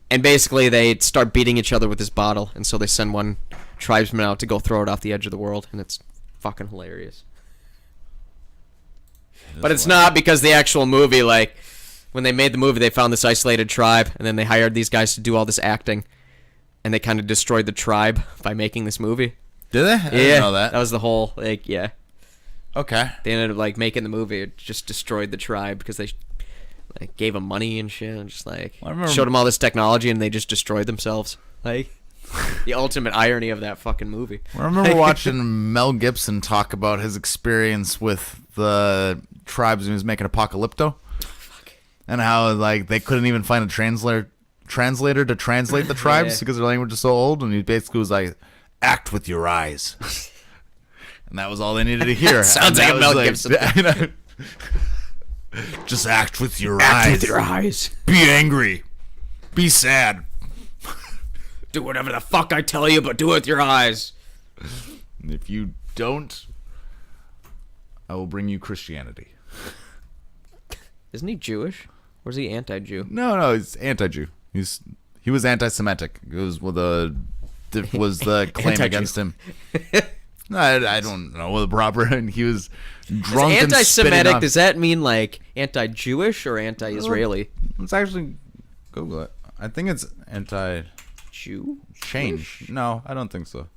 And basically, they start beating each other with this bottle, and so they send one tribesman out to go throw it off the edge of the world, and it's fucking hilarious. But it's not, because the actual movie, like, when they made the movie, they found this isolated tribe, and then they hired these guys to do all this acting, and they kind of destroyed the tribe by making this movie. Did they? I didn't know that. That was the whole, like, yeah. Okay. They ended up like making the movie. It just destroyed the tribe because they like gave them money and shit, and just like showed them all this technology, and they just destroyed themselves. Like the ultimate irony of that fucking movie. I remember watching Mel Gibson talk about his experience with the tribes when he was making Apocalypto, and how like they couldn't even find a translator to translate the tribes because their language is so old, and he basically was like, "Act with your eyes." And that was all they needed to hear. Sounds like a Mel Gibson. Just act with your Act eyes. with your eyes. Be angry. Be sad. Do whatever the fuck I tell you, but do it with your eyes. And if you don't, I will bring you Christianity. Isn't he Jewish? Or is he anti-Jew? No, he's anti-Jew. He was anti-Semitic. It was the claim Anti-Jew. against him. No, I don't know what the proper. And he was drunk and anti-Semitic, spitting does that mean like anti-Jewish or anti-Israeli? Let's actually Google it. I think it's Jew? change. No, I don't think so.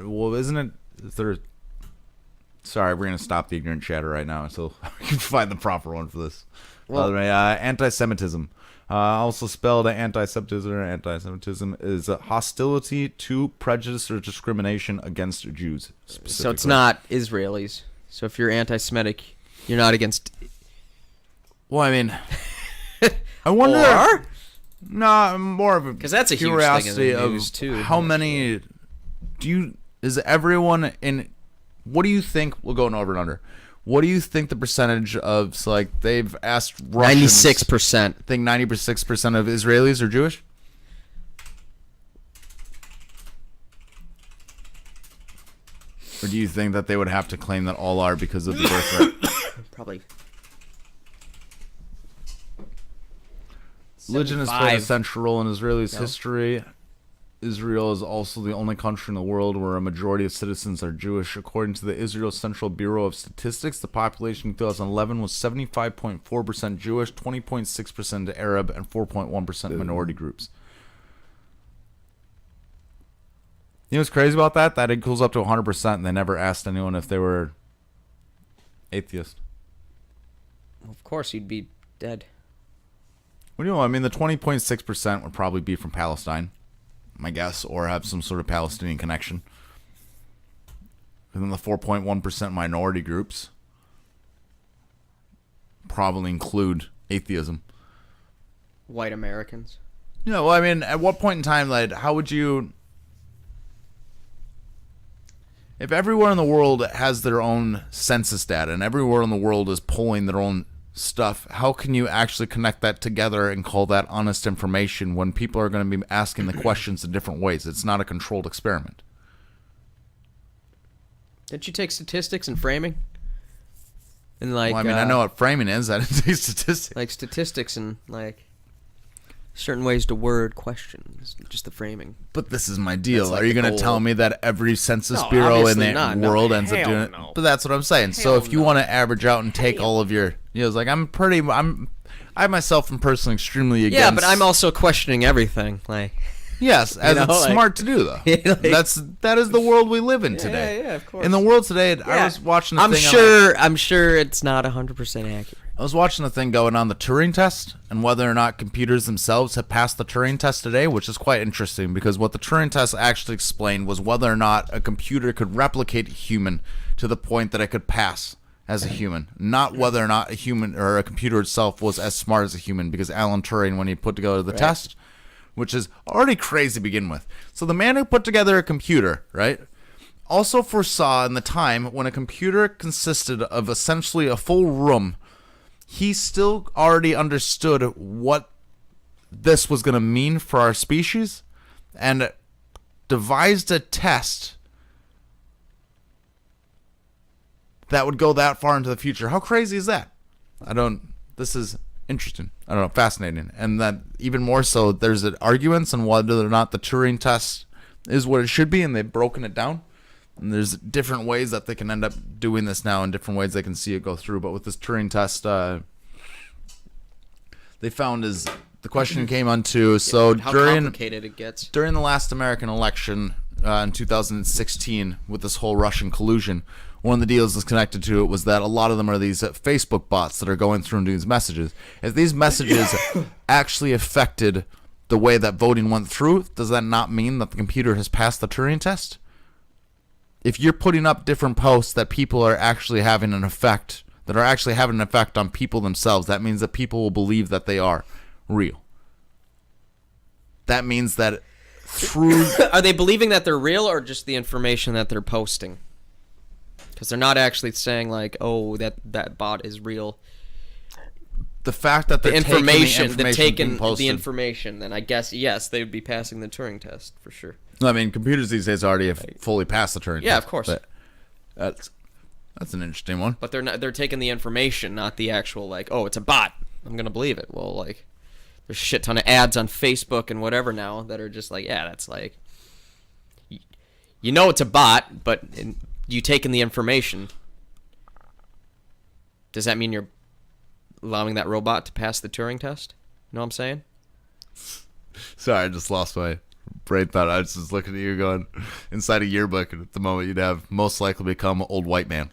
Well, isn't it? Is there? Sorry, we're gonna stop the ignorant chatter right now until we can find the proper one for this. Well, By the way, anti-Semitism. Also spelled anti-Semitism is hostility to, prejudice, or discrimination against Jews. so it's not Israelis. So if you're anti-Semitic, you're not against. Well, I mean, I wonder. Or? No, more of a 'Cause that's a huge curiosity thing in the news, of too. how many is everyone in? What do you think? We'll go over and under. What do you think the percentage of, so like they've asked Russians, 96%. I think 96% of Israelis are Jewish? Or do you think that they would have to claim that all are because of the birth rate? Probably. Religion has played a central role in Israelis' history. Israel is also the only country in the world where a majority of citizens are Jewish. According to the Israel Central Bureau of Statistics, the population in 2011 was 75.4% Jewish, 20.6% Arab, and 4.1% minority groups. You know what's crazy about that? That it goes up to 100%, and they never asked anyone if they were atheist. Of course, you'd be dead. What do you know? I mean, the 20.6% would probably be from Palestine, my guess, or have some sort of Palestinian connection. And then the 4.1% minority groups probably include atheism. White Americans. Yeah, well, I mean, at what point in time, like, how would you... If everywhere in the world has their own census data and everywhere in the world is pulling their own stuff, how can you actually connect that together and call that honest information when people are going to be asking the questions in different ways? It's not a controlled experiment. Didn't you take statistics and framing? And like, Well, I mean, I know what framing is. I didn't take statistics. like statistics and like certain ways to word questions, just the framing. But this is my deal. That's like Are you the going to goal. tell me that every census No, bureau in obviously the not. No, world ends up hell doing it? no. But that's what I'm saying. So Hell if you no. want to average out and take all of your, it's like I myself am personally extremely against. Yeah, but I'm also questioning everything. Like, Yes, as know, it's like- smart to do though. Like- that is the world we live in today. yeah, of course. In the world today, I was watching. I'm sure it's not 100% accurate. I was watching the thing going on the Turing test and whether or not computers themselves have passed the Turing test today, which is quite interesting because what the Turing test actually explained was whether or not a computer could replicate a human to the point that it could pass as a human, not whether or not a human or a computer itself was as smart as a human, because Alan Turing, when he put together the test, which is already crazy to begin with. So the man who put together a computer, right, also foresaw in the time when a computer consisted of essentially a full room, he still already understood what this was going to mean for our species and devised a test that would go that far into the future. How crazy is that? This is interesting. I don't know, fascinating. And that even more so, there's arguments on whether or not the Turing test is what it should be, and they've broken it down. And there's different ways that they can end up doing this now, and different ways they can see it go through. But with this Turing test, they found is the question came onto How complicated it gets. during the last American election in 2016 with this whole Russian collusion. One of the deals that's connected to it was that a lot of them are these Facebook bots that are going through and doing these messages. If these messages actually affected the way that voting went through, does that not mean that the computer has passed the Turing test? If you're putting up different posts that people are actually having an effect, that are actually having an effect on people themselves, that means that people will believe that they are real. That means that through... Are they believing that they're real or just the information that they're posting? Because they're not actually saying like, oh, that bot is real. The fact that they're They're taking being posted. the information, then I guess, yes, they would be passing the Turing test for sure. I mean, computers these days already have fully passed the Turing test. Yeah, of course. But that's an interesting one. But they're taking the information, not the actual like, oh, it's a bot, I'm gonna believe it. Well, like, there's a shit ton of ads on Facebook and whatever now that are just like, yeah, that's like, you know, it's a bot, but you taking the information. Does that mean you're allowing that robot to pass the Turing test? You know what I'm saying? Sorry, I just lost my brain thought. I was just looking at you going, inside a yearbook, and at the moment you'd have most likely become old white man.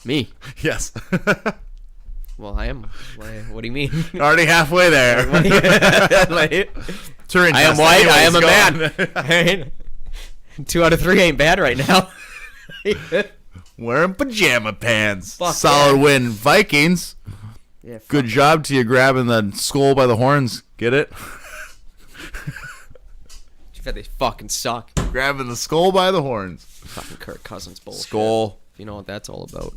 Me? Yes. Well, I am. What do you mean? Already halfway there. Turing I am test, white. I am a anyways, go on. man. 2 out of 3 ain't bad right now. Wearing pajama pants. Fuck Solid yeah. win, Vikings. Yeah, fuck Good job to you grabbing the skull by the horns. Get it? They fucking suck. Grabbing the skull by the horns. Fucking Kirk Cousins bullshit. Skull. If you know what that's all about.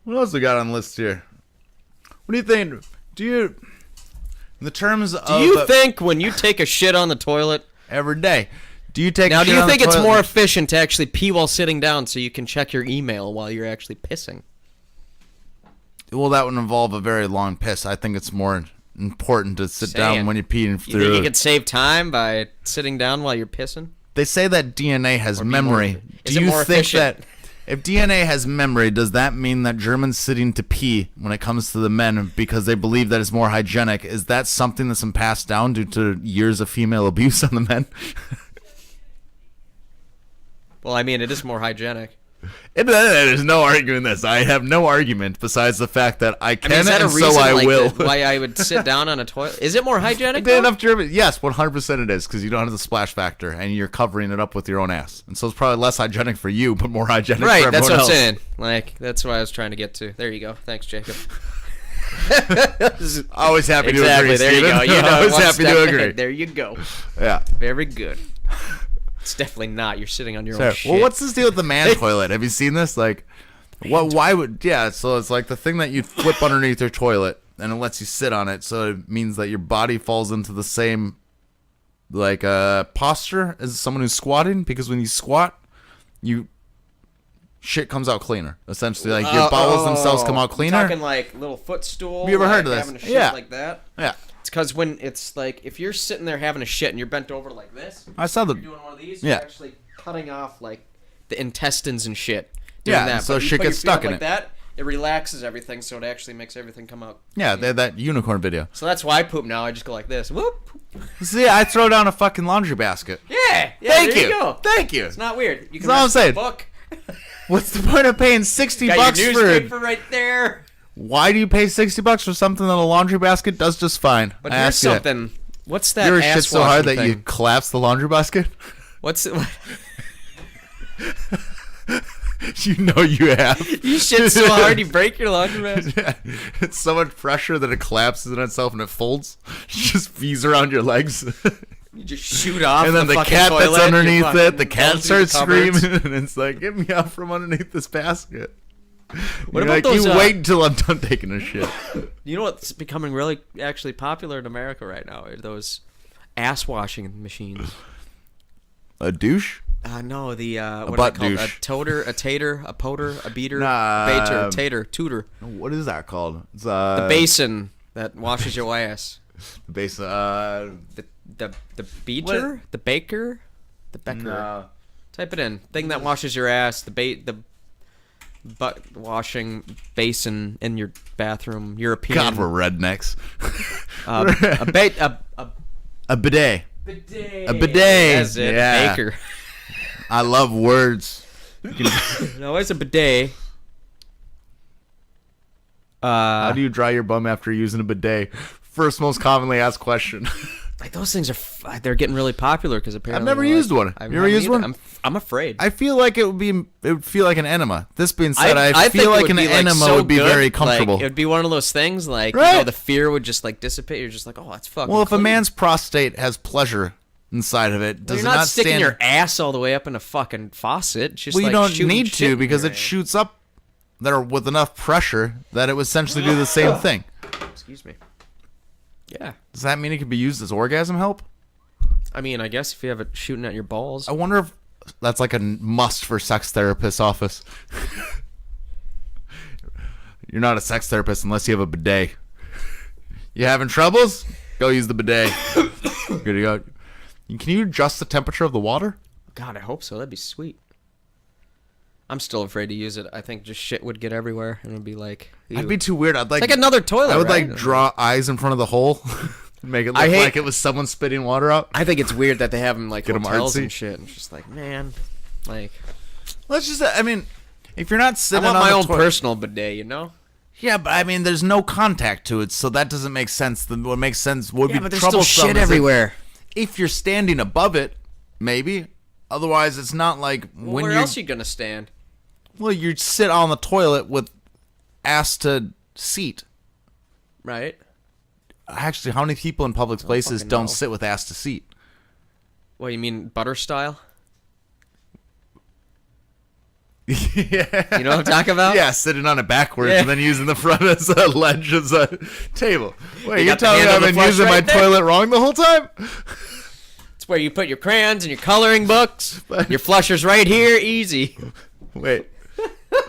What else we got on the list here? What do you think? In the terms of... Do you think when you take a shit on the toilet... Every day. Do you take Now, a do shit you on think the it's toilet? more efficient to actually pee while sitting down so you can check your email while you're actually pissing? Well, that would involve a very long piss. I think it's more important to sit down Saying. when you're peeing You through. think you could save time by sitting down while you're pissing? They say that DNA has Or be memory. more- Do is it you more think efficient? that if DNA has memory, does that mean that Germans sitting to pee when it comes to the men because they believe that it's more hygienic? Is that something that's been passed down due to years of female abuse on the men? Well, I mean, it is more hygienic. There's no arguing this. I have no argument besides the fact that I I can mean, is that a and reason so I like, will. why I would sit down on a toilet? Is it more hygienic? Did though? enough German? Yes, 100% it is because you don't have the splash factor and you're covering it up with your own ass, and so it's probably less hygienic for you, but more hygienic Right, for that's everyone what I'm else. saying. Like, that's what I was trying to get to. There you go. Thanks, Jacob. Always happy to Exactly. agree. There you Steven. go. You know, Always one happy step to ahead. agree. There you go. Yeah. Very good. It's definitely not. You're sitting on your own Sure. shit. Well, what's this deal with the man toilet? Have you seen this? Like, what? Why would? Yeah. So it's like the thing that you flip underneath your toilet, and it lets you sit on it. So it means that your body falls into the same, like, posture as someone who's squatting. Because when you squat, shit comes out cleaner. Essentially, like your bowels themselves come out cleaner. Talking like little footstool. Have you ever heard of like this? Having a shit Yeah. like that. Yeah. It's because when it's like if you're sitting there having a shit and you're bent over like this, I saw the. you're doing one of these. Yeah. You're actually cutting off like the intestines and shit. Doing Yeah, that. so But you shit put your gets feet stuck up in like it. that. It relaxes everything, so it actually makes everything come out. Yeah, they had that unicorn video. So that's why I poop now. I just go like this. Whoop. See, I throw down a fucking laundry basket. Yeah. Thank there you. you go. Thank you. It's not weird. You can That's all I'm rest the saying. book. What's the point of paying 60 Got bucks your for? newspaper right there. Why do you pay 60 bucks for something that a laundry basket does just fine? But I here's ask you that. something. What's that? You ever ass shit so hard that washing you thing? collapse the laundry basket? What's it? You know you have. You shit so hard you break your laundry basket. Yeah. It's so much pressure that it collapses in itself and it folds. Just V's around your legs. You just shoot off. And then the fucking cat toilet, that's you underneath fucking it, the go cat through the starts cupboards. screaming and it's like, get me out from underneath this basket. What You're about like, those? you wait until I'm done taking a shit. You know what's becoming really actually popular in America right now? Are those ass washing machines. A douche? No, the what butt are they called? douche. A toter, a tater, a poter, a beater, Nah, a baiter, tater, tutor. What is that called? It's The basin that washes your ass. The basin. The beater, the baker, the becker. No. Type it in. Thing that washes your ass. The butt washing basin in your bathroom. European. God, we're rednecks. A A bidet. bidet. A bidet. That's it. Yeah. Baker. I love words. No, it's a bidet. How do you dry your bum after using a bidet? First most commonly asked question. Like those things are they're getting really popular because apparently I've never like, used one. I You ever haven't used either. one? I'm afraid. I feel like it would feel like an enema. This being said, I think feel it like would an be, enema so would be good, very like, comfortable. it would be one of those things like Right. the fear would just like dissipate. You're just like, oh, that's fucking. Well, if a clean. man's prostate has pleasure inside of it, does You're it not sticking stand? your ass all the way up in a fucking faucet. It's just Well, you like don't shooting need shit to in because your it ass. shoots up there with enough pressure that it would essentially do the same thing. Excuse me. Yeah, Does that mean it could be used as orgasm help? I mean, I guess if you have it shooting at your balls. I wonder if that's like a must for sex therapist's office. You're not a sex therapist unless you have a bidet. You having troubles? Go use the bidet. Good to go. Can you adjust the temperature of the water? God, I hope so. That'd be sweet. I'm still afraid to use it. I think just shit would get everywhere and it'd be like. That'd ew. be too weird. I'd like another toilet. I would right? like draw eyes in front of the hole. Make it look I hate- like it was someone spitting water out. I think it's weird that they have them like Get 'em hotels artsy. and shit. And it's just like, man, like Let's just I mean, if you're not I sitting want on my the own toilet- personal bidet, you know? Yeah, but I mean, there's no contact to it, so that doesn't make sense. What makes sense would be But there's still troublesome shit is everywhere. If you're standing above it, maybe. Otherwise, it's not like Well, when where you're. else you gonna stand? Well, you sit on the toilet with ass to seat. Right? Actually, how many people in public places fucking don't know. sit with ass to seat? What you mean, butter style? Yeah. You know what I'm talking about? Yeah, sitting on it backwards Yeah. and then using the front as a ledge as a table. Wait, you're got the telling me handle I've to been flush using my right there? toilet wrong the whole time? It's where you put your crayons and your coloring books. Your flusher's right here, easy. Wait.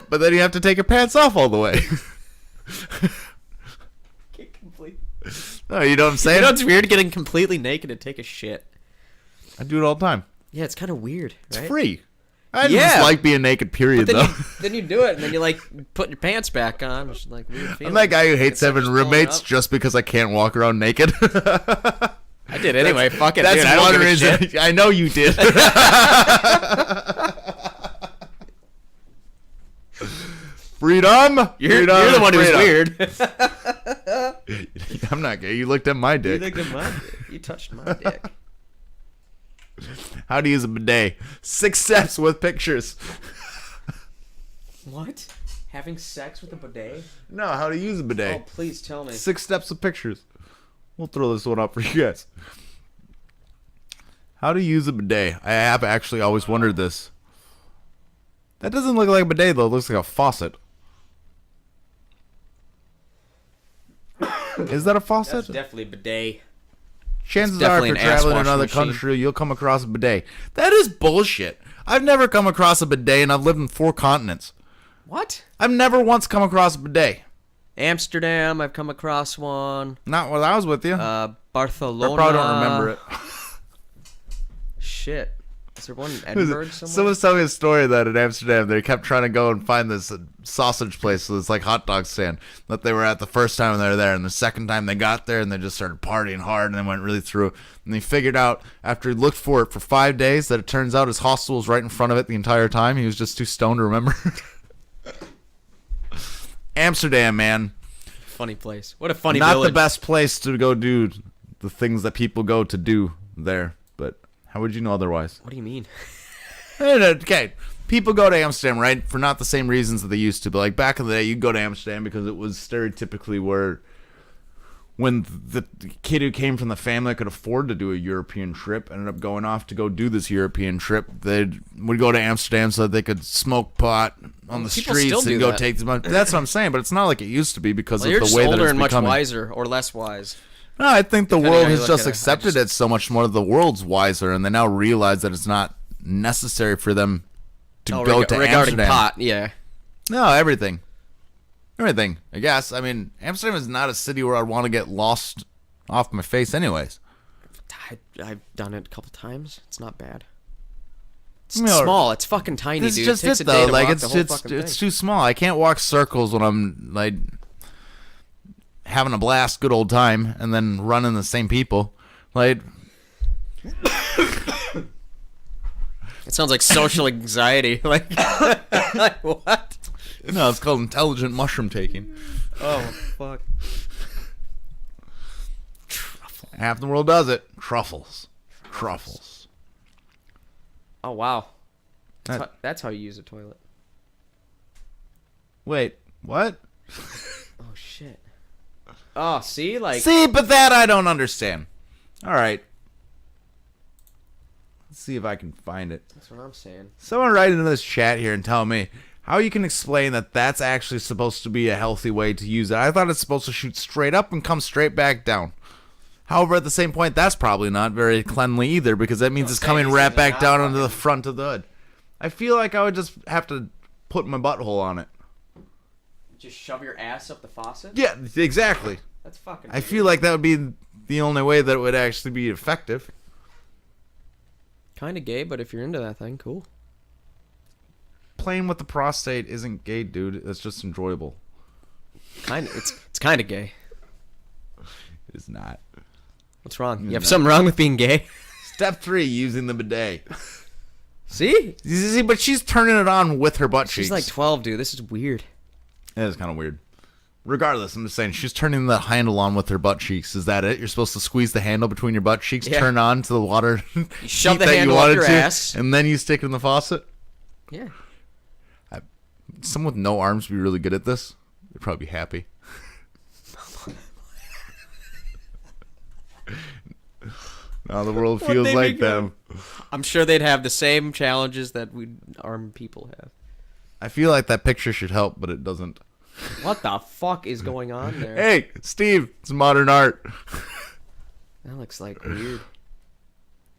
But then you have to take your pants off all the way. No, you know what I'm You saying? know it's weird getting completely naked to take a shit. I do it all the time. Yeah, it's kind of weird, It's right? free. I Yeah. just like being naked, period, But though. then you do it, and then you like put your pants back on, which is like weird feeling. I'm that guy who hates Instead of having just pulling roommates up. just because I can't walk around naked. I did anyway. Fuck it, That's dude. I don't one give a reason. shit. I know you did. Freedom. You're Freedom, the one who's freedom. weird. I'm not gay. You looked at my You dick. looked at my dick. You touched my dick. How to use a bidet. 6 steps with pictures. What? Having sex with a bidet? No, how to use a Oh, bidet. please tell me. 6 steps with pictures. We'll throw this one up for you guys. How to use a bidet. I have actually always wondered this. That doesn't look like a bidet, though. It looks like a faucet. Is that a faucet? That's definitely a bidet. Chances That's are, if definitely you're an traveling in ass another washing machine. country, you'll come across a bidet. That is bullshit. I've never come across a bidet, and I've lived in 4 continents. What? I've never once come across a bidet. Amsterdam, I've come across one. Not while I was with you. I Barcelona. probably don't remember it. Shit. Is there one in Edinburgh somewhere? Someone's telling me a story that in Amsterdam they kept trying to go and find this sausage place, so it's like hot dog stand that they were at the first time they were there, and the second time they got there and they just started partying hard and they went really through. And they figured out after he looked for it for 5 days that it turns out his hostel was right in front of it the entire time. He was just too stoned to remember. Amsterdam, man, Funny place. What a funny not village. the best place to go do the things that people go to do there. But how would you know otherwise? What do you mean? Okay, people go to Amsterdam, right, for not the same reasons that they used to. But like back in the day, you'd go to Amsterdam because it was stereotypically where, when the kid who came from the family that could afford to do a European trip ended up going off to go do this European trip, they would go to Amsterdam so that they could smoke pot on the People streets still and do go that. take the money. That's what I'm saying, but it's not like it used to be because Well, you're of just the way that older it's and much becoming. wiser or less wise. No, I think the Depending world how you has look just at it. I accepted just- it so much more that the world's wiser, and they now realize that it's not necessary for them to Oh, go to regarding Amsterdam. pot, yeah. No, everything. Everything, I guess. I mean, Amsterdam is not a city where I'd want to get lost off my face anyways. I've done it a couple times. It's not bad. It's I mean, small. It's fucking tiny, This dude. is just it takes it, a day though. to Like, walk it's the whole it's fucking it's thing. too small. I can't walk circles when I'm, like, having a blast, good old time, and then running the same people. Like, It sounds like social anxiety. Like, like what? no, it's called intelligent mushroom taking. Oh, fuck. Half the world does it. Truffles. Truffles. Oh, wow. That- That's how you use a toilet. Wait, what? Oh, shit. Oh, see? Like, See, but that I don't understand. All right. Let's see if I can find it. that's what I'm saying. Someone write into this chat here and tell me how you can explain that that's actually supposed to be a healthy way to use it. I thought it's supposed to shoot straight up and come straight back down. However, at the same point, that's probably not very cleanly either, because that means it's coming these right things are back not down onto the fucking- front of the hood. I feel like I would just have to put my butthole on it. Just shove your ass up the faucet? Yeah, exactly. That's fucking I feel like that would be the only way that it would actually be effective. kind of gay, but if you're into that thing, cool. Playing with the prostate isn't gay, dude. It's just enjoyable. Kind of. It's kind of gay. It is not. What's wrong? You No. have something wrong with being gay? Step 3, using the bidet. See? See, but she's turning it on with her butt cheeks. She's like 12, dude. This is weird. That is kind of weird. Regardless, I'm just saying, she's turning the handle on with her butt cheeks. Is that it? You're supposed to squeeze the handle between your butt cheeks, Yeah. turn on to the water, You shove heat the that handle you up wanted your to, ass. and then you stick it in the faucet. Yeah. Someone with no arms would be really good at this. They'd probably be happy. Now the world What'd feels they like become? them. I'm sure they'd have the same challenges that we armed people have. I feel like that picture should help, but it doesn't. What the fuck is going on there? Hey, Steve, it's modern art. That looks like weird.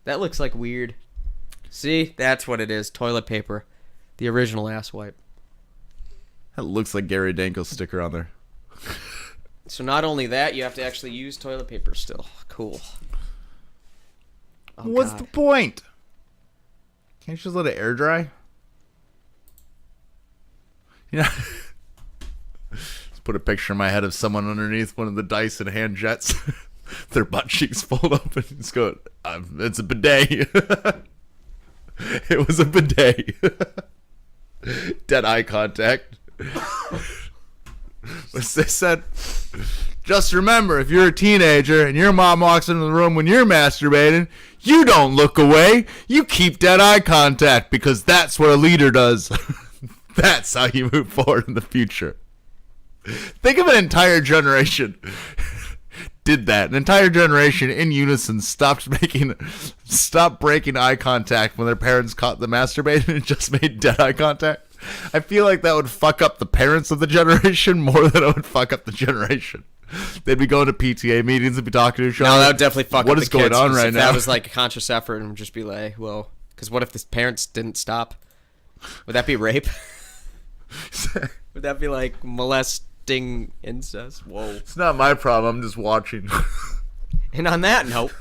That looks like weird. See? That's what it is. Toilet paper. The original ass wipe. That looks like Gary Danko's sticker on there. So not only that, you have to actually use toilet paper still. Cool. Oh, What's God. the point? Can't you just let it air dry? Yeah. Just put a picture in my head of someone underneath one of the Dyson hand jets. Their butt cheeks fold up and just go, it's a bidet. It was a bidet. Dead eye contact. They said, just remember, if you're a teenager and your mom walks into the room when you're masturbating, you don't look away. You keep dead eye contact because that's what a leader does. That's how you move forward in the future. Think of an entire generation did that. An entire generation in unison stopped breaking eye contact when their parents caught them masturbating and just made dead eye contact. I feel like that would fuck up the parents of the generation more than it would fuck up the generation. They'd be going to PTA meetings and be talking to each other. No, that would definitely fuck what up is the going kids, on 'cause right if now? that was like a conscious effort and just be like, well, because what if the parents didn't stop? Would that be rape? Would that be like molesting incest? Whoa. It's not my problem. I'm just watching. And on that note,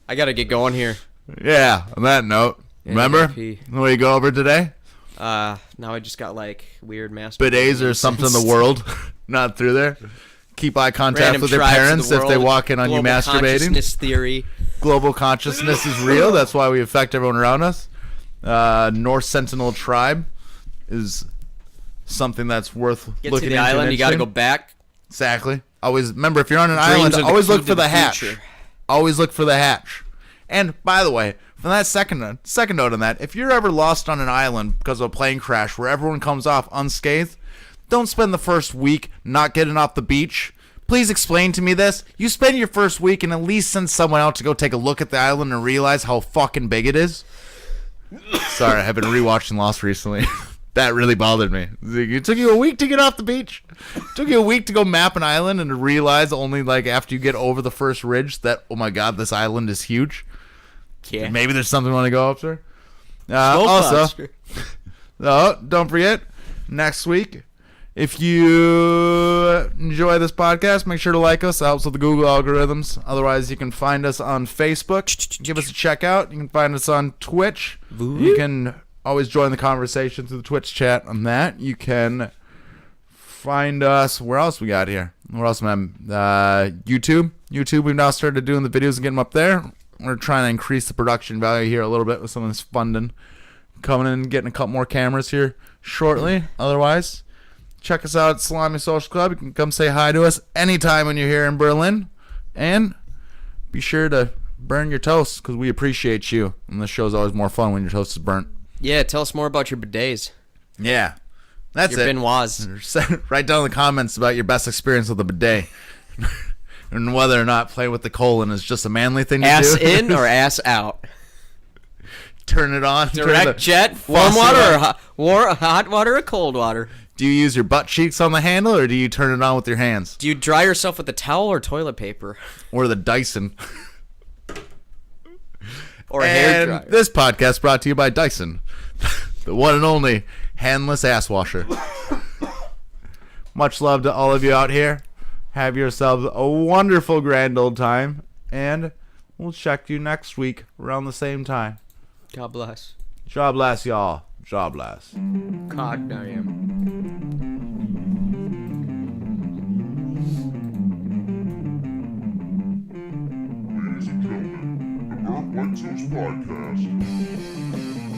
I gotta get going here. Yeah, on that note, Yeah, remember pee. the way you go over today? Now I just got like weird master Bidets or something in the world, not through there. Keep eye contact Random with your tribes of parents the if they world, walk in on you global masturbating. consciousness theory. Global consciousness is real. That's why we affect everyone around us. North Sentinel tribe is something that's worth Get looking to the into. island, you gotta go interesting. back. Exactly. Always remember, if you're on an Dreams island, are the always key look to for the the hatch. future. Always look for the hatch. And by the way, from that second note on that, if you're ever lost on an island because of a plane crash where everyone comes off unscathed, don't spend the first week not getting off the beach. Please explain to me this. You spend your first week and at least send someone out to go take a look at the island and realize how fucking big it is. Sorry, I've been rewatching Lost recently. That really bothered me. It took you a week to get off the beach. It took you a week to go map an island and to realize only like after you get over the first ridge that, oh my god, this island is huge. Yeah. Maybe there's something we want to go up there. Smoke Also, monster. don't forget, next week, if you enjoy this podcast, make sure to like us. It helps with the Google algorithms. Otherwise, you can find us on Facebook. Give us a check out. You can find us on Twitch. You can always join the conversation through the Twitch chat on that. You can find us. Where else we got here? Where else, man? YouTube. YouTube, we've now started doing the videos and getting them up there. We're trying to increase the production value here a little bit with some of this funding coming in and getting a couple more cameras here shortly. Otherwise, check us out at Salami Social Club. You can come say hi to us anytime when you're here in Berlin. And be sure to burn your toast because we appreciate you. And this show's always more fun when your toast is burnt. Yeah, tell us more about your bidets. Yeah. That's Your it. Benoits. Write down in the comments about your best experience with a bidet. And whether or not playing with the colon is just a manly thing to Ass do. in or ass out? Turn it on. Direct jet, warm faucet water, on. or hot water or cold water? Do you use your butt cheeks on the handle or do you turn it on with your hands? Do you dry yourself with a towel or toilet paper? Or the Dyson? Or a hair And dryer? this podcast brought to you by Dyson, the one and only handless ass washer. Much love to all of you out here. Have yourselves a wonderful grand old time, and we'll check you next week around the same time. God bless. God bless y'all. God bless. God damn. Ladies and gentlemen, the Burt White Toast Podcast.